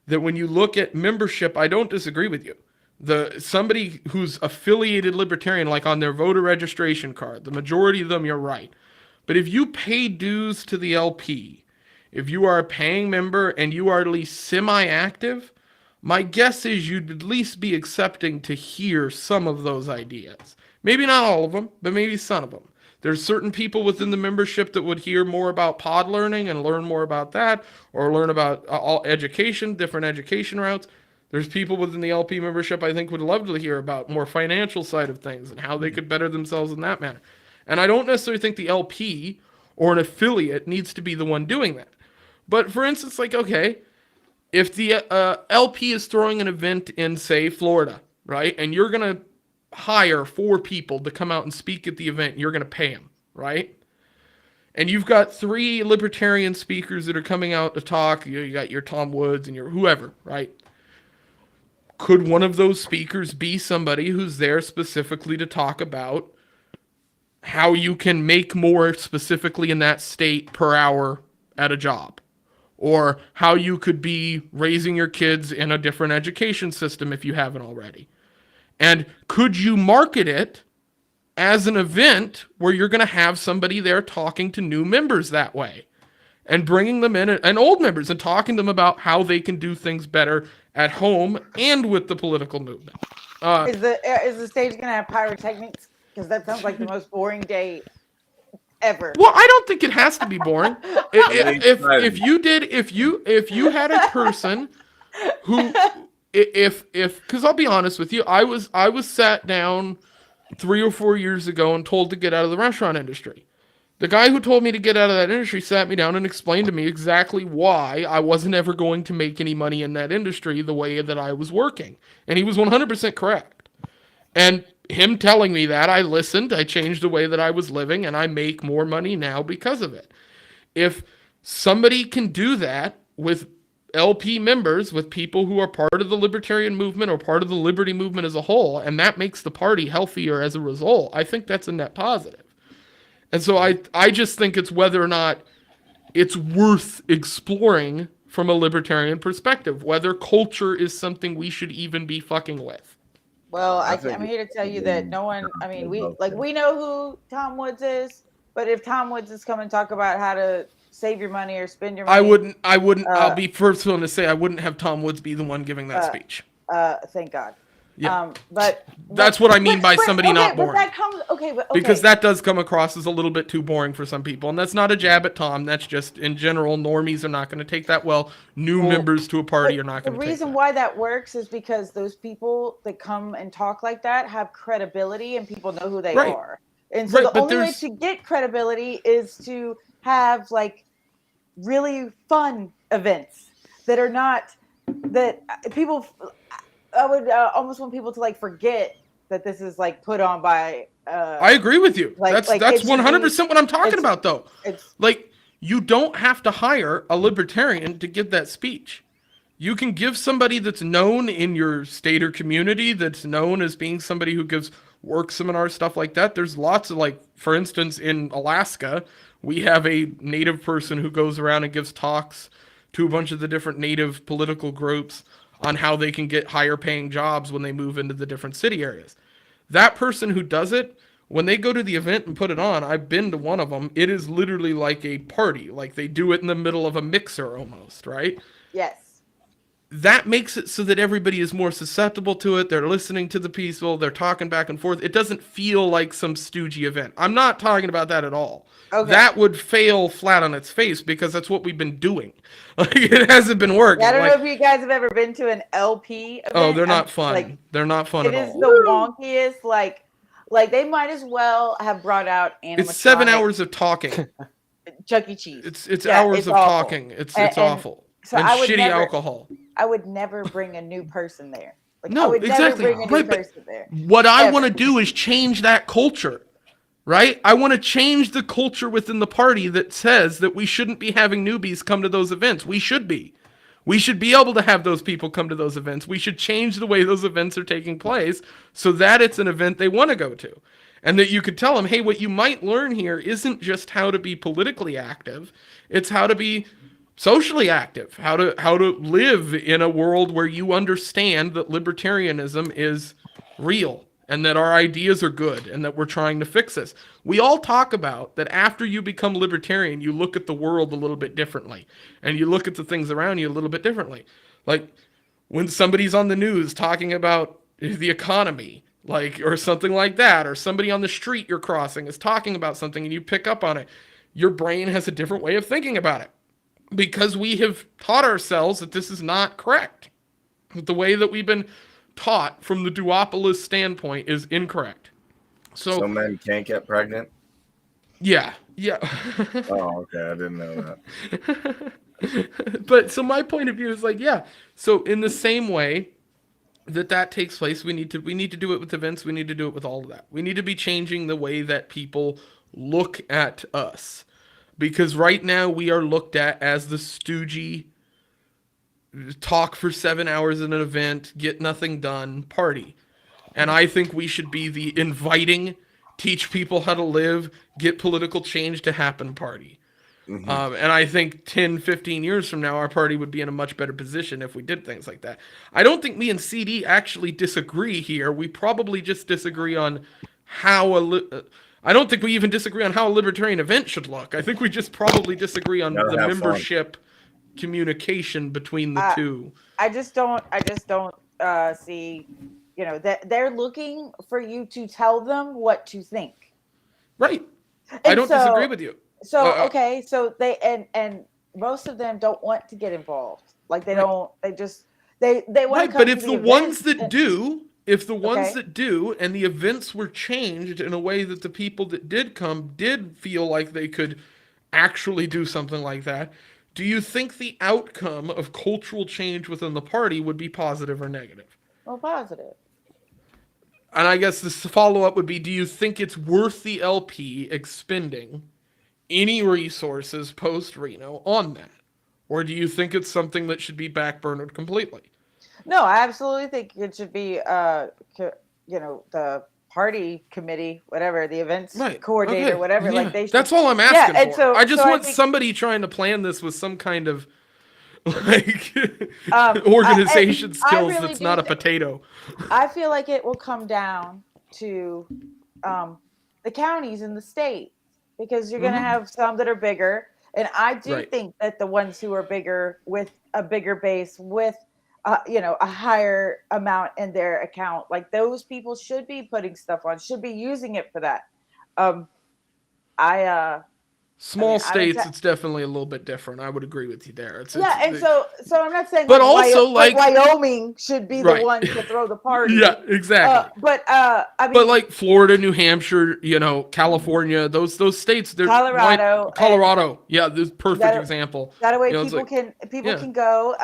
that when you look at membership, I don't disagree with you. Somebody who's affiliated libertarian, like on their voter registration card, the majority of them, you're right. But if you pay dues to the LP, if you are a paying member and you are at least semi-active, my guess is you'd at least be accepting to hear some of those ideas. Maybe not all of them, but maybe some of them. There's certain people within the membership that would hear more about pod learning and learn more about that, or learn about all education, different education routes. There's people within the LP membership I think would love to hear about more financial side of things and how they could better themselves in that manner. And I don't necessarily think the LP or an affiliate needs to be the one doing that. But for instance, like, okay, if the LP is throwing an event in, say, Florida, right, and you're going to hire 4 people to come out and speak at the event, you're going to pay them, right? And you've got 3 libertarian speakers that are coming out to talk. You got your Tom Woods and your whoever, right? Could one of those speakers be somebody who's there specifically to talk about how you can make more specifically in that state per hour at a job, or how you could be raising your kids in a different education system if you haven't already. And could you market it as an event where you're going to have somebody there talking to new members that way and bringing them in, and old members, and talking to them about how they can do things better at home and with the political movement. Is the stage gonna have pyrotechnics? Because that sounds like the most boring day ever. Well, I don't think it has to be boring. If you had a person who, because I'll be honest with you, I was sat down 3 or 4 years ago and told to get out of the restaurant industry. The guy who told me to get out of that industry sat me down and explained to me exactly why I wasn't ever going to make any money in that industry the way that I was working. And he was 100% correct. And him telling me that, I listened, I changed the way that I was living, and I make more money now because of it. If somebody can do that with LP members, with people who are part of the libertarian movement or part of the liberty movement as a whole, and that makes the party healthier as a result, I think that's a net positive. And so I just think it's whether or not it's worth exploring from a libertarian perspective, whether culture is something we should even be fucking with. Well, I'm here to tell you that no one. I mean, we know who Tom Woods is, but if Tom Woods is coming to talk about how to save your money or spend your money, I wouldn't. I'll be first one to say I wouldn't have Tom Woods be the one giving that speech. Thank God. Yeah. But that's what I mean by somebody not boring. But that comes okay. Because that does come across as a little bit too boring for some people, and that's not a jab at Tom. That's just in general, normies are not going to take that well. New members to a party are not going to. The reason why that works is because those people that come and talk like that have credibility, and people know who they are. And so the only way to get credibility is to have like really fun events that are not that people. I would almost want people to like forget that this is like put on by. I agree with you. That's 100% what I'm talking about, though. Like, you don't have to hire a libertarian to give that speech. You can give somebody that's known in your state or community, that's known as being somebody who gives work seminars, stuff like that. There's lots of, like, for instance, in Alaska, we have a native person who goes around and gives talks to a bunch of the different native political groups on how they can get higher paying jobs when they move into the different city areas. That person who does it, when they go to the event and put it on, I've been to one of them, it is literally like a party. Like they do it in the middle of a mixer almost, right? Yes. That makes it so that everybody is more susceptible to it. They're listening to the people. They're talking back and forth. It doesn't feel like some stoogey event. I'm not talking about that at all. Okay. That would fail flat on its face because that's what we've been doing. Like, it hasn't been working. I don't know if you guys have ever been to an LP event. Oh, they're not fun. Like, they're not fun at all. It is the wonkiest. Like they might as well have brought out animatronics. It's 7 hours of talking. Chuck E. Cheese. It's hours of awful. Talking. It's awful. So and shitty alcohol. I would never bring a new person there. Like, no, I would exactly. never bring a new person there. What I want to do is change that culture. Right? I want to change the culture within the party that says that we shouldn't be having newbies come to those events. We should be. We should be able to have those people come to those events. We should change the way those events are taking place so that it's an event they want to go to. And that you could tell them, hey, what you might learn here isn't just how to be politically active. It's how to be socially active, how to live in a world where you understand that libertarianism is real. And that our ideas are good, and that we're trying to fix this. We all talk about that after you become libertarian, you look at the world a little bit differently. And you look at the things around you a little bit differently. Like, when somebody's on the news talking about the economy, like, or something like that, or somebody on the street you're crossing is talking about something and you pick up on it, your brain has a different way of thinking about it. Because we have taught ourselves that this is not correct. The way that we've been taught from the duopolist standpoint is incorrect. So men can't get pregnant? Yeah. Oh, okay. I didn't know that. But so my point of view is like, yeah. So in the same way that takes place, we need to do it with events. We need to do it with all of that. We need to be changing the way that people look at us. Because right now we are looked at as the stoogey, talk for 7 hours in an event, get nothing done party. And I think we should be the inviting, teach people how to live, get political change to happen party. Mhm. And I think 10, 15 years from now, our party would be in a much better position if we did things like that. I don't think me and CD actually disagree here. We probably just disagree on how I don't think we even disagree on how a libertarian event should look. I think we just probably disagree on Gotta the have fun. membership communication between the two. I just don't see, that they're looking for you to tell them what to think. Right. I don't disagree with you. So okay, so they and most of them don't want to get involved. Like they don't. They just they want Right, to come but to if the the ones events that and- do, if the ones Okay. that do, and the events were changed in a way that the people that did come did feel like they could actually do something like that, do you think the outcome of cultural change within the party would be positive or negative? well, positive. And I guess this follow-up would be, do you think it's worth the LP expending any resources post-Reno on that? Or do you think it's something that should be backburnered completely? No, I absolutely think it should be, the party committee, whatever, the events coordinator, okay, whatever. yeah. Like they should. That's all I'm asking and for. so I just so want think, somebody trying to plan this with some kind of like I organization skills really that's do not a think- potato. I feel like it will come down to the counties in the state, because you're going to have some that are bigger, and I do Right. think that the ones who are bigger with a bigger base with a higher amount in their account, like those people should be putting stuff on, should be using it for that. Small I states, would it's definitely a little bit different. I would agree with you there. and so I'm not saying, But like, also, like like- Wyoming should be the Right. one to throw the party. Yeah, exactly. But I mean, But like Florida, New Hampshire, California, those states, they're Colorado, Colorado, yeah, this is a perfect that- example. that way it's people like- people yeah. can go.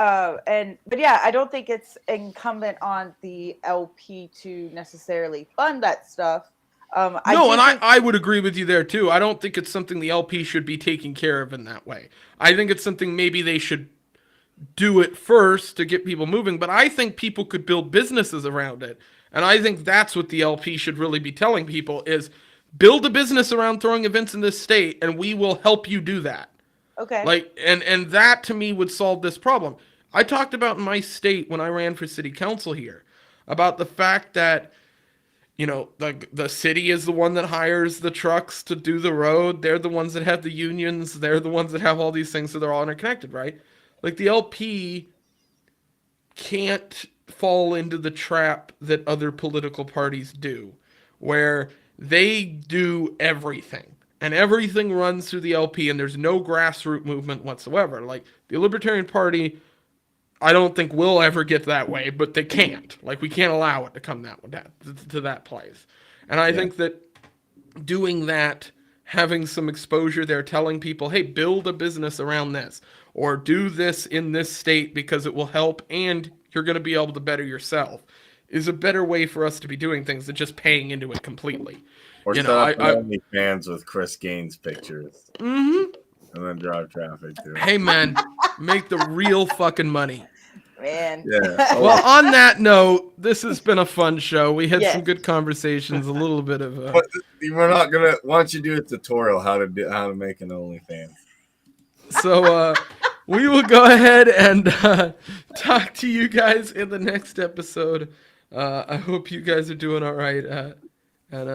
But yeah, I don't think it's incumbent on the LP to necessarily fund that stuff. I would agree with you there too. I don't think it's something the LP should be taking care of in that way. I think it's something maybe they should do it first to get people moving, but I think people could build businesses around it. And I think that's what the LP should really be telling people is build a business around throwing events in this state and we will help you do that. Okay. Like and that to me would solve this problem. I talked about in my state when I ran for city council here about the fact that the city is the one that hires the trucks to do the road. They're the ones that have the unions. They're the ones that have all these things, so they're all interconnected, right? Like the LP can't fall into the trap that other political parties do, where they do everything. And everything runs through the LP, and there's no grassroots movement whatsoever. Like the Libertarian Party, I don't think we'll ever get that way, but they can't. Like we can't allow it to come to that place. And I think that doing that, having some exposure there, telling people, hey, build a business around this, or do this in this state because it will help and you're going to be able to better yourself, is a better way for us to be doing things than just paying into it completely. Or You set know, up I- OnlyFans with Chris Gaines pictures Mm-hmm. and then drive traffic to it. Hey, man, make the real fucking money. Man. Yeah. Well, on that note, this has been a fun show. We had Yes. some good conversations, a little bit of But we're not gonna. Why don't you do a tutorial how to make an OnlyFans? So we will go ahead and talk to you guys in the next episode. I hope you guys are doing all right. And